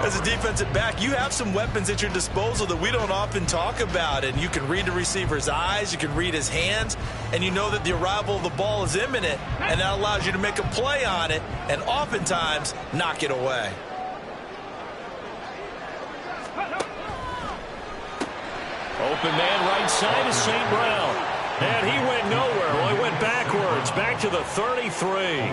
Speaker 4: As a defensive back, you have some weapons at your disposal that we don't often talk about. And you can read the receiver's eyes, you can read his hands, and you know that the arrival of the ball is imminent, and that allows you to make a play on it and oftentimes knock it away.
Speaker 2: Open man right side is St. Brown. And he went nowhere. Well, he went backwards, back to the 33.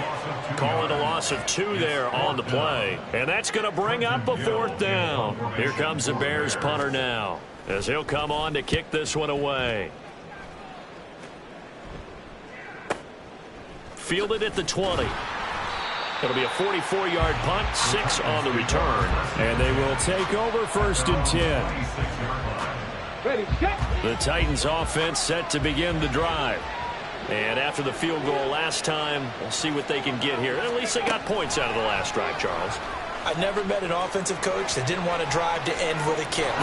Speaker 2: Calling a loss of 2 there on the play. And that's going to bring up a 4th down. Here comes the Bears punter now, as he'll come on to kick this one away. Fielded at the 20. It'll be a 44-yard punt, 6 on the return. And they will take over 1st and 10. The Titans offense set to begin the drive. And after the field goal last time, we'll see what they can get here. At least they got points out of the last drive, Charles.
Speaker 4: I've never met an offensive coach that didn't want to drive to end with a kick.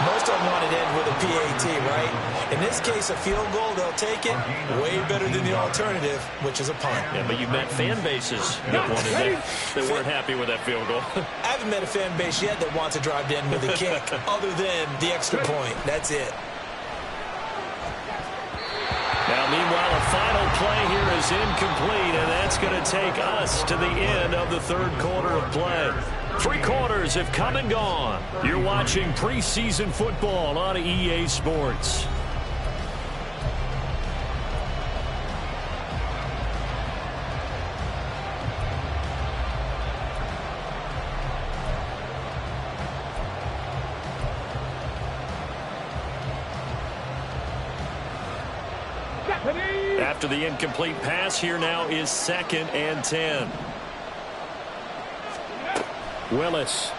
Speaker 4: Most of them want to end with a PAT, right? In this case, a field goal, they'll take it. Way better than the alternative, which is a punt.
Speaker 2: Yeah, but you've met fan bases that weren't happy with that field goal.
Speaker 4: I haven't met a fan base yet that wants to drive to end with a kick, other than the extra point. That's it.
Speaker 2: Now, meanwhile, a final play here is incomplete, and that's going to take us to the end of the 3rd quarter of play. 3 quarters have come and gone. You're watching preseason football on EA Sports. After the incomplete pass, here now is 2nd and 10. Willis.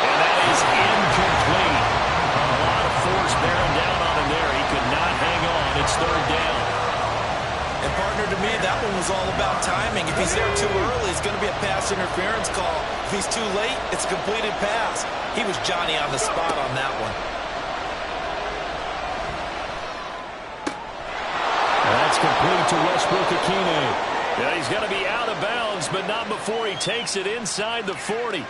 Speaker 2: And that is incomplete. A lot of force bearing down on him there. He could not hang on. It's 3rd down.
Speaker 4: And partner, to me, that one was all about timing. If he's there too early, it's going to be a pass interference call. If he's too late, it's a completed pass. He was Johnny on the spot on that one.
Speaker 2: That's complete to Westbrook-Akine. Yeah, he's got to be out of bounds, but not before he takes it inside the 40.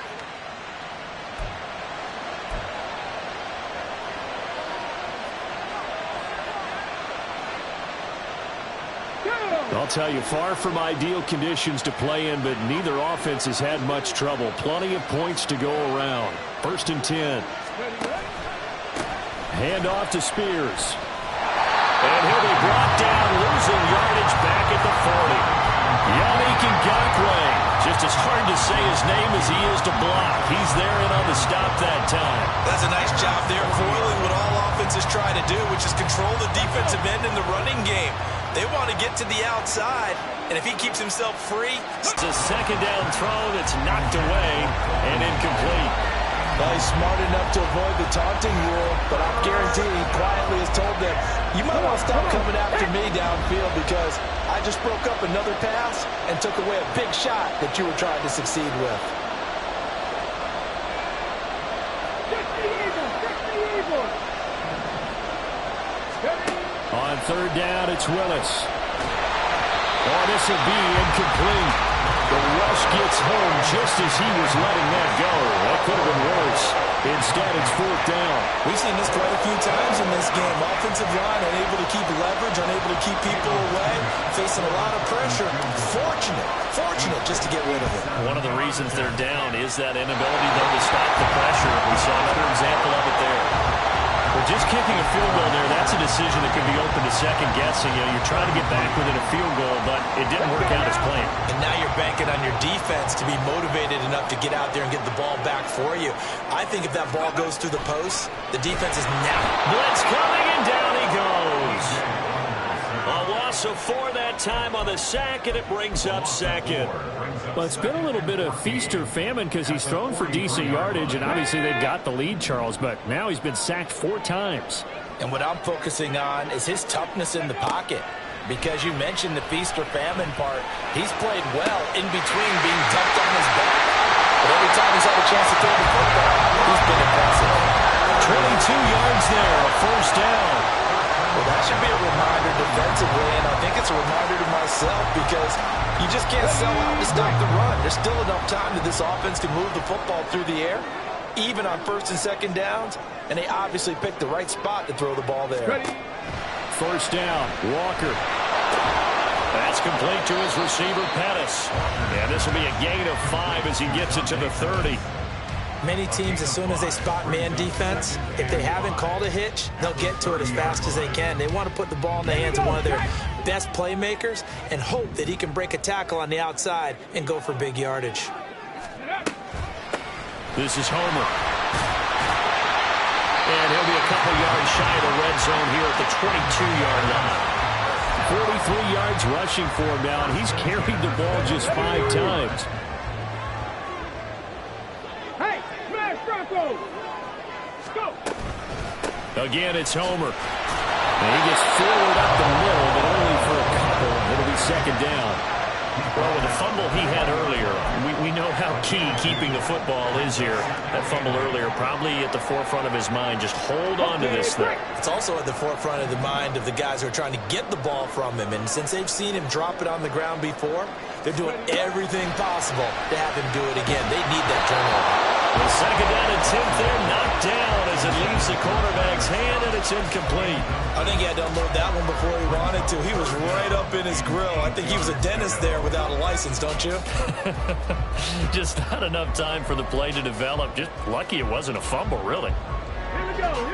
Speaker 2: I'll tell you, far from ideal conditions to play in, but neither offense has had much trouble. Plenty of points to go around. 1st and 10. Hand off to Spears. And he'll be brought down, losing yardage back at the 40. Yannick Ngakoue. Just as hard to say his name as he is to block. He's there and on the stop that time.
Speaker 4: That's a nice job there, foiling what all offenses try to do, which is control the defensive end in the running game. They want to get to the outside, and if he keeps himself free...
Speaker 2: It's a 2nd down throw that's knocked away and incomplete.
Speaker 6: Well, he's smart enough to avoid the taunting rule, but I guarantee he quietly has told them, you might want to stop coming after me downfield because I just broke up another pass and took away a big shot that you were trying to succeed with.
Speaker 2: On 3rd down, it's Willis. Oh, this will be incomplete. The rush gets home just as he was letting that go. That could have been worse. Instead, it's 4th down.
Speaker 4: We've seen this quite a few times in this game. Offensive line unable to keep leverage, unable to keep people away, facing a lot of pressure. Fortunate just to get rid of it.
Speaker 2: One of the reasons they're down is that inability, though, to stop the pressure. We saw another example of it there. Well, just kicking a field goal there, that's a decision that could be open to second-guessing. You know, you're trying to get back within a field goal, but it didn't work out as planned.
Speaker 4: And now you're banking on your defense to be motivated enough to get out there and get the ball back for you. I think if that ball goes through the post, the defense is now.
Speaker 2: Blitz coming, and down he goes. A loss So for that time on the sack, and it brings up second.
Speaker 9: Well, it's been a little bit of feast or famine because he's thrown for decent yardage, and obviously they've got the lead, Charles, but now he's been sacked 4 times.
Speaker 4: And what I'm focusing on is his toughness in the pocket. Because you mentioned the feast or famine part, he's played well in between being dumped on his back. But every time he's had a chance to throw the football, he's been impressive.
Speaker 2: 22 yards there, a first down.
Speaker 4: Well, that should be a reminder defensively, and I think it's a reminder to myself because you just can't sell out to stop the run. There's still enough time that this offense can move the football through the air, even on first and second downs, and they obviously picked the right spot to throw the ball there.
Speaker 2: First down, Walker. That's complete to his receiver, Pettis. And this will be a gain of 5 as he gets it to the 30.
Speaker 4: Many teams, as soon as they spot man defense, if they haven't called a hitch, they'll get to it as fast as they can. They want to put the ball in the hands of one of their best playmakers and hope that he can break a tackle on the outside and go for big yardage.
Speaker 2: This is Homer. And he'll be a couple yards shy of the red zone here at the 22-yard line. 43 yards rushing for him now, and he's carried the ball just 5 times. Again, it's Homer. And he gets forward up the middle, but only for a couple. It'll be second down. Well, with the fumble he had earlier, we know how key keeping the football is here. That fumble earlier probably at the forefront of his mind. Just hold on to this thing.
Speaker 4: It's also at the forefront of the mind of the guys who are trying to get the ball from him. And since they've seen him drop it on the ground before, they're doing everything possible to have him do it again. They need that turnover.
Speaker 2: The second down and 10th there, knocked down as it leaves the quarterback's hand, and it's incomplete.
Speaker 4: I think he had to unload that one before he wanted to. He was right up in his grill. I think he was a dentist there without a license, don't you?
Speaker 2: Just not enough time for the play to develop. Just lucky it wasn't a fumble, really.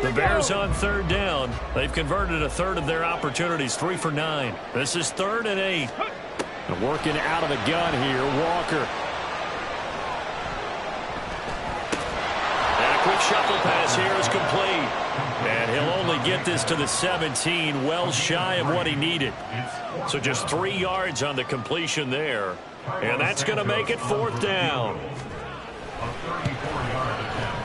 Speaker 2: The Bears on third down. They've converted a third of their opportunities, 3 for 9. This is 3rd and 8. And working out of the gun here, Walker. Quick shuffle pass here is complete. And he'll only get this to the 17, well shy of what he needed. So just 3 yards on the completion there. And that's going to make it 4th down.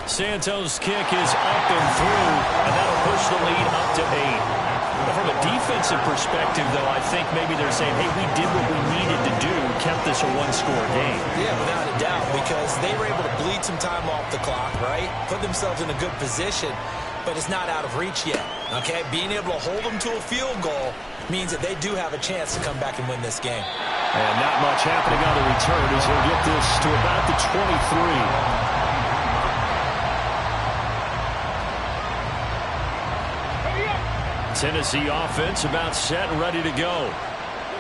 Speaker 2: Santos' kick is up and through, and that'll push the lead up to 8. From a defensive perspective, though, I think maybe they're saying, hey, we did what we needed to do, kept this a 1-score game.
Speaker 4: Yeah, without a doubt, because they were able to bleed some time off the clock, right? Put themselves in a good position, but it's not out of reach yet, okay? Being able to hold them to a field goal means that they do have a chance to come back and win this game.
Speaker 2: And not much happening on the return as he'll get this to about the 23. Tennessee offense about set and ready to go.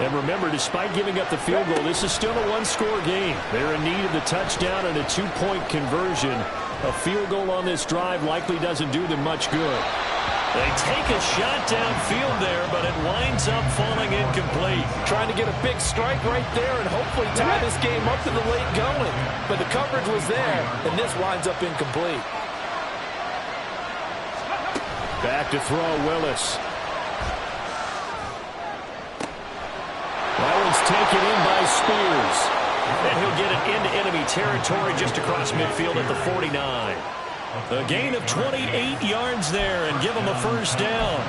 Speaker 2: And remember, despite giving up the field goal, this is still a 1-score game. They're in need of the touchdown and a 2-point conversion. A field goal on this drive likely doesn't do them much good. They take a shot downfield there, but it winds up falling incomplete.
Speaker 6: Trying to get a big strike right there and hopefully tie this game up to the late going. But the coverage was there, and this winds up incomplete.
Speaker 2: Back to throw, Willis. That one's taken in by Spears. And he'll get it into enemy territory just across midfield at the 49. A gain of 28 yards there and give them a first down.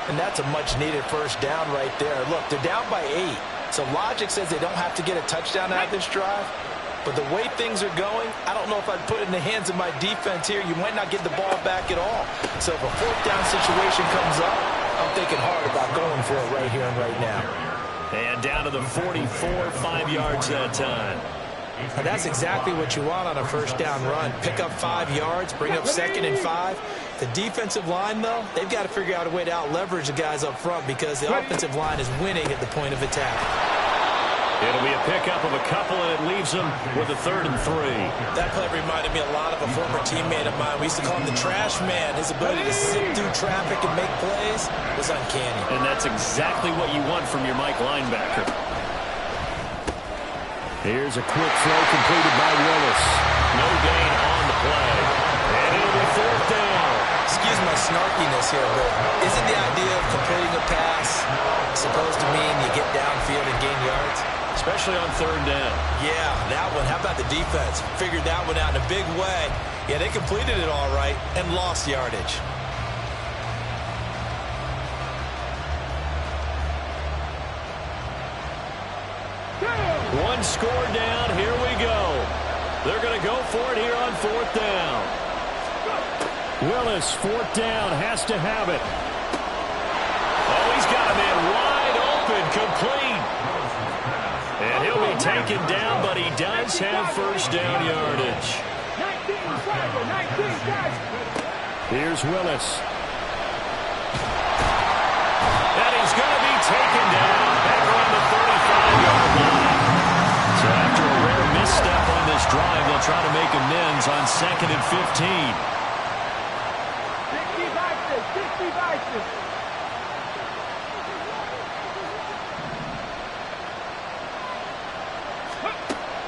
Speaker 4: And that's a much-needed first down right there. Look, they're down by 8. So logic says they don't have to get a touchdown out of this drive. But the way things are going, I don't know if I'd put it in the hands of my defense here. You might not get the ball back at all. So if a 4th down situation comes up, I'm thinking hard about going for it right here and right now.
Speaker 2: And down to the 44, 5 yards that time.
Speaker 4: Now that's exactly what you want on a first down run. Pick up 5 yards, bring up 2nd and 5. The defensive line, though, they've got to figure out a way to out-leverage the guys up front because the offensive line is winning at the point of attack.
Speaker 2: It'll be a pickup of a couple, and it leaves them with a 3rd and 3.
Speaker 4: That play reminded me a lot of a former teammate of mine. We used to call him the trash man. His ability to sit through traffic and make plays was uncanny.
Speaker 2: And that's exactly what you want from your Mike linebacker. Here's a quick throw completed by Willis. No gain on the play. And it'll be 4th down.
Speaker 4: Excuse excuse my snarkiness here, but isn't the idea of completing a pass supposed to mean you get downfield and gain yards?
Speaker 2: Especially on third down.
Speaker 4: Yeah, that one. How about the defense? Figured that one out in a big way. Yeah, they completed it all right and lost yardage.
Speaker 2: One score down. Here we go. They're going to go for it here on fourth down. Willis, fourth down, has to have it. Oh, he's got a man wide open, complete. And he'll be taken down, but he does have first down yardage. Here's Willis. And he's going to be taken down back around the 35-yard line. So after a rare misstep on this drive, they'll try to make amends on 2nd and 15.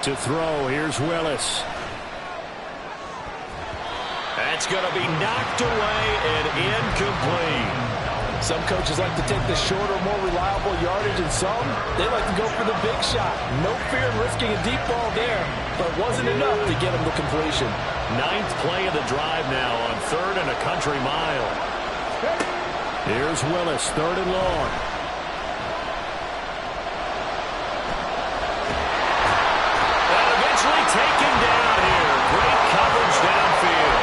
Speaker 2: To throw, here's Willis. That's going to be knocked away and incomplete.
Speaker 6: Some coaches like to take the shorter, more reliable yardage, and some, they like to go for the big shot. No fear in risking a deep ball there, but it wasn't enough to get him to completion.
Speaker 2: 9th play of the drive now on 3rd and a country mile. Here's Willis, 3rd and long. Taken down here. Great coverage downfield.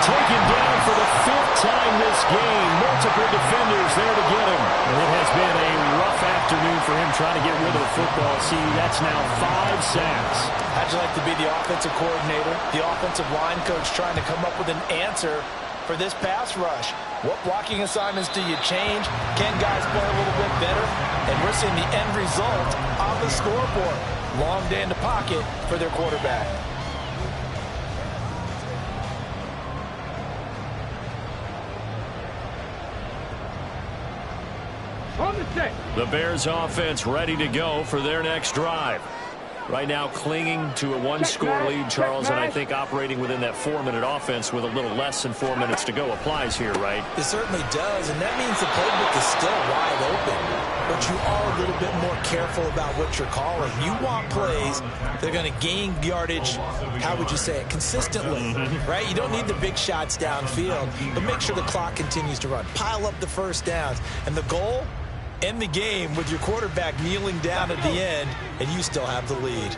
Speaker 2: Taken down for the 5th time this game. Multiple defenders there to get him. And it has been a rough afternoon for him trying to get rid of the football. See, that's now 5 sacks.
Speaker 4: How'd you like to be the offensive coordinator, the offensive line coach trying to come up with an answer for this pass rush? What blocking assignments do you change? Can guys play a little bit better? And we're seeing the end result on the scoreboard. Long day in the pocket for their quarterback.
Speaker 5: On the set.
Speaker 2: The Bears offense ready to go for their next drive. Right now clinging to a 1-score lead, Charles, and I think operating within that 4-minute offense with a little less than 4 minutes to go applies here, right?
Speaker 4: It certainly does, and that means the playbook is still wide open. But you are a little bit more careful about what you're calling. You want plays that are going to gain yardage, how would you say it, consistently, right? You don't need the big shots downfield, but make sure the clock continues to run. Pile up the first downs. And the goal? End the game with your quarterback kneeling down at the end, and you still have the lead.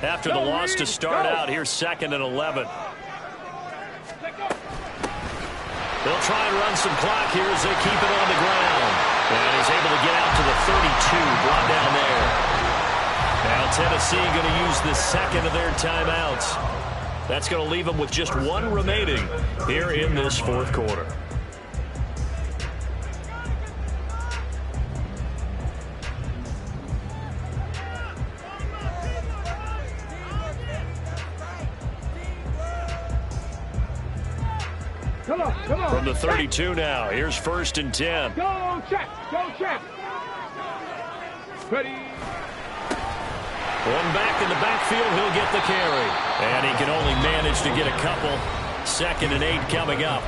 Speaker 2: After the loss to start out, here's 2nd and 11. They'll try and run some clock here as they keep it on the ground. And he's able to get out to the 32, brought down there. Now Tennessee going to use the 2nd of their timeouts. That's going to leave them with just 1 remaining here in this 4th quarter.
Speaker 5: Come on.
Speaker 2: From the 32 now, here's 1st and 10.
Speaker 5: Go check. Ready.
Speaker 2: One back in the backfield, he'll get the carry. And he can only manage to get a couple. 2nd and 8 coming up.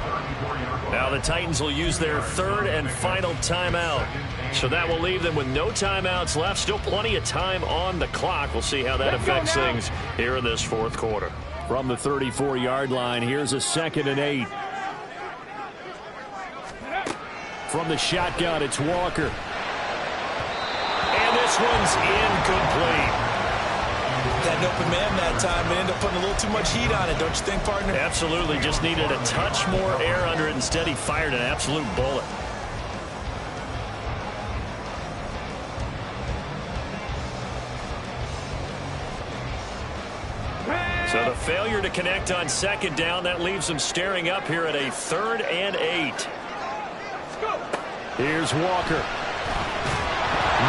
Speaker 2: Now the Titans will use their 3rd and final timeout. So that will leave them with no timeouts left. Still plenty of time on the clock. We'll see how that affects things here in this 4th quarter. From the 34-yard line, here's a 2nd and 8. From the shotgun, it's Walker. And this one's incomplete.
Speaker 4: Got an open man that time and ended up putting a little too much heat on it, don't you think, partner?
Speaker 2: Absolutely. Just needed a touch more air under it. Instead, he fired an absolute bullet. So the failure to connect on 2nd down, that leaves them staring up here at a 3rd and 8. Here's Walker.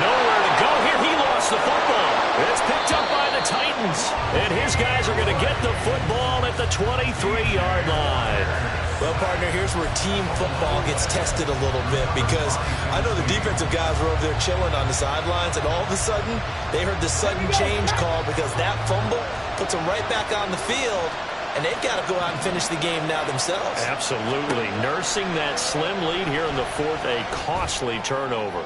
Speaker 2: Nowhere to go here. He lost the football. It's picked up by the Titans. And his guys are going to get the football at the 23-yard line.
Speaker 4: Well, partner, here's where team football gets tested a little bit, because I know the defensive guys were over there chilling on the sidelines, and all of a sudden, they heard the sudden change call because that fumble puts them right back on the field, and they've got to go out and finish the game now themselves.
Speaker 2: Absolutely. Nursing that slim lead here in the fourth, a costly turnover.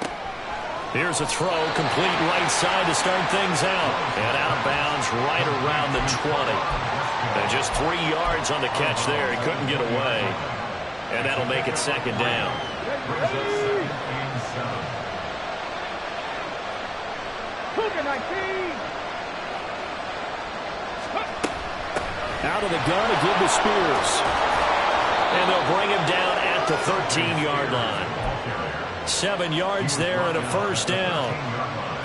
Speaker 2: Here's a throw, complete right side to start things out. And out of bounds right around the 20. And just 3 yards on the catch there. He couldn't get away. And that'll make it second down. Out of the gun to give to Spears. And they'll bring him down at the 13-yard line. 7 yards there and a first down.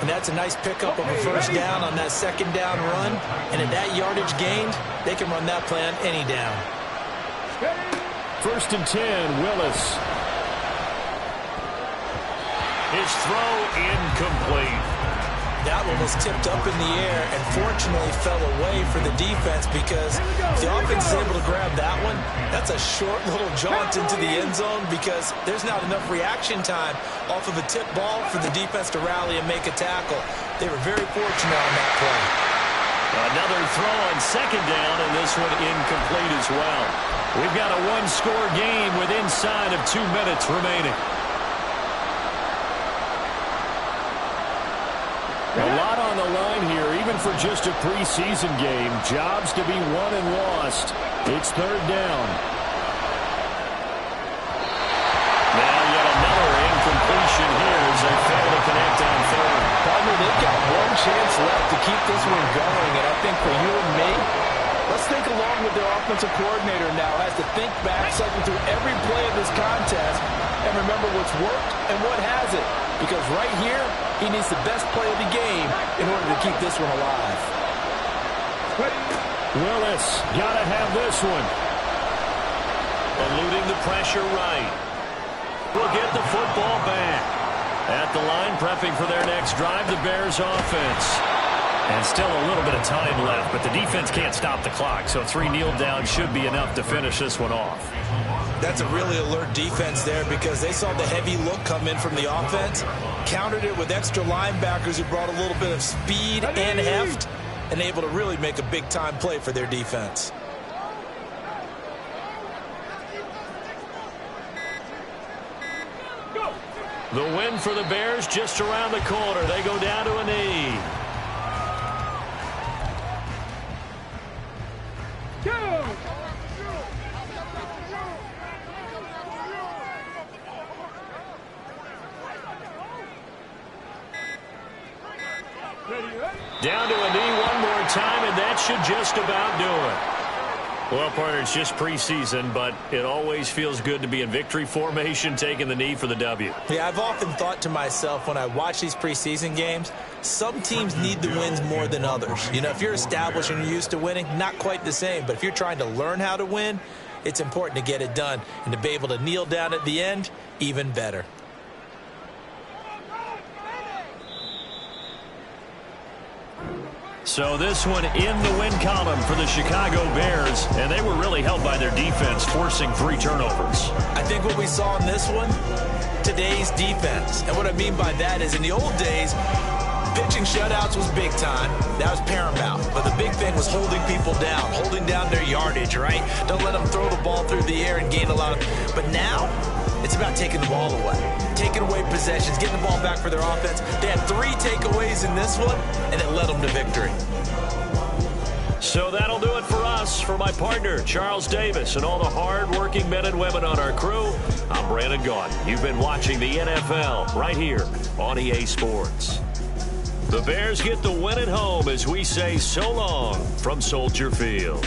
Speaker 4: And that's a nice pickup of a first down on that second down run. And at that yardage gained, they can run that play on any down.
Speaker 2: First and 10, Willis. His throw incomplete.
Speaker 4: That one was tipped up in the air and fortunately fell away for the defense, because if the offense is able to grab that one, that's a short little jaunt into the end zone, because there's not enough reaction time off of a tip ball for the defense to rally and make a tackle. They were very fortunate on that play.
Speaker 2: Another throw on second down, and this one incomplete as well. We've got a one-score game with inside of 2 minutes remaining. A lot on the line here, even for just a preseason game. Jobs to be won and lost. It's third down. Now yet another incompletion here as they fail to connect on third.
Speaker 6: Partner, they've got one chance left to keep this one going, and I think for you and me, let's think along with their offensive coordinator now as to think back, cycle through every play of this contest, and remember what's worked and what hasn't. Because right here, he needs the best play of the game in order to keep this one alive.
Speaker 2: Willis, gotta have this one. Eluding the pressure right. Will get the football back. At the line, prepping for their next drive, the Bears offense. And still a little bit of time left, but the defense can't stop the clock, so 3 kneel downs should be enough to finish this one off.
Speaker 4: That's a really alert defense there, because they saw the heavy look come in from the offense, countered it with extra linebackers who brought a little bit of speed and heft, and able to really make a big-time play for their defense.
Speaker 2: The win for the Bears just around the corner. They go down to a knee. Down to a knee one more time, and that should just about do it. Well, partner, it's just preseason, but it always feels good to be in victory formation, taking the knee for the W.
Speaker 4: Yeah, I've often thought to myself when I watch these preseason games, some teams need the wins more than others. You know, if you're established and you're used to winning, not quite the same. But if you're trying to learn how to win, it's important to get it done. And to be able to kneel down at the end, even better.
Speaker 2: So this one in the win column for the Chicago Bears, and they were really helped by their defense, forcing 3 turnovers.
Speaker 4: I think what we saw in this one, today's defense. And what I mean by that is in the old days, pitching shutouts was big time. That was paramount. But the big thing was holding people down, holding down their yardage, right? Don't let them throw the ball through the air and gain a lot of... But now, it's about taking the ball away. Taking away possessions, getting the ball back for their offense. They had 3 takeaways in this one, and it led them to victory.
Speaker 2: So that'll do it for us. For my partner, Charles Davis, and all the hard-working men and women on our crew, I'm Brandon Gaudin. You've been watching the NFL right here on EA Sports. The Bears get the win at home as we say so long from Soldier Field.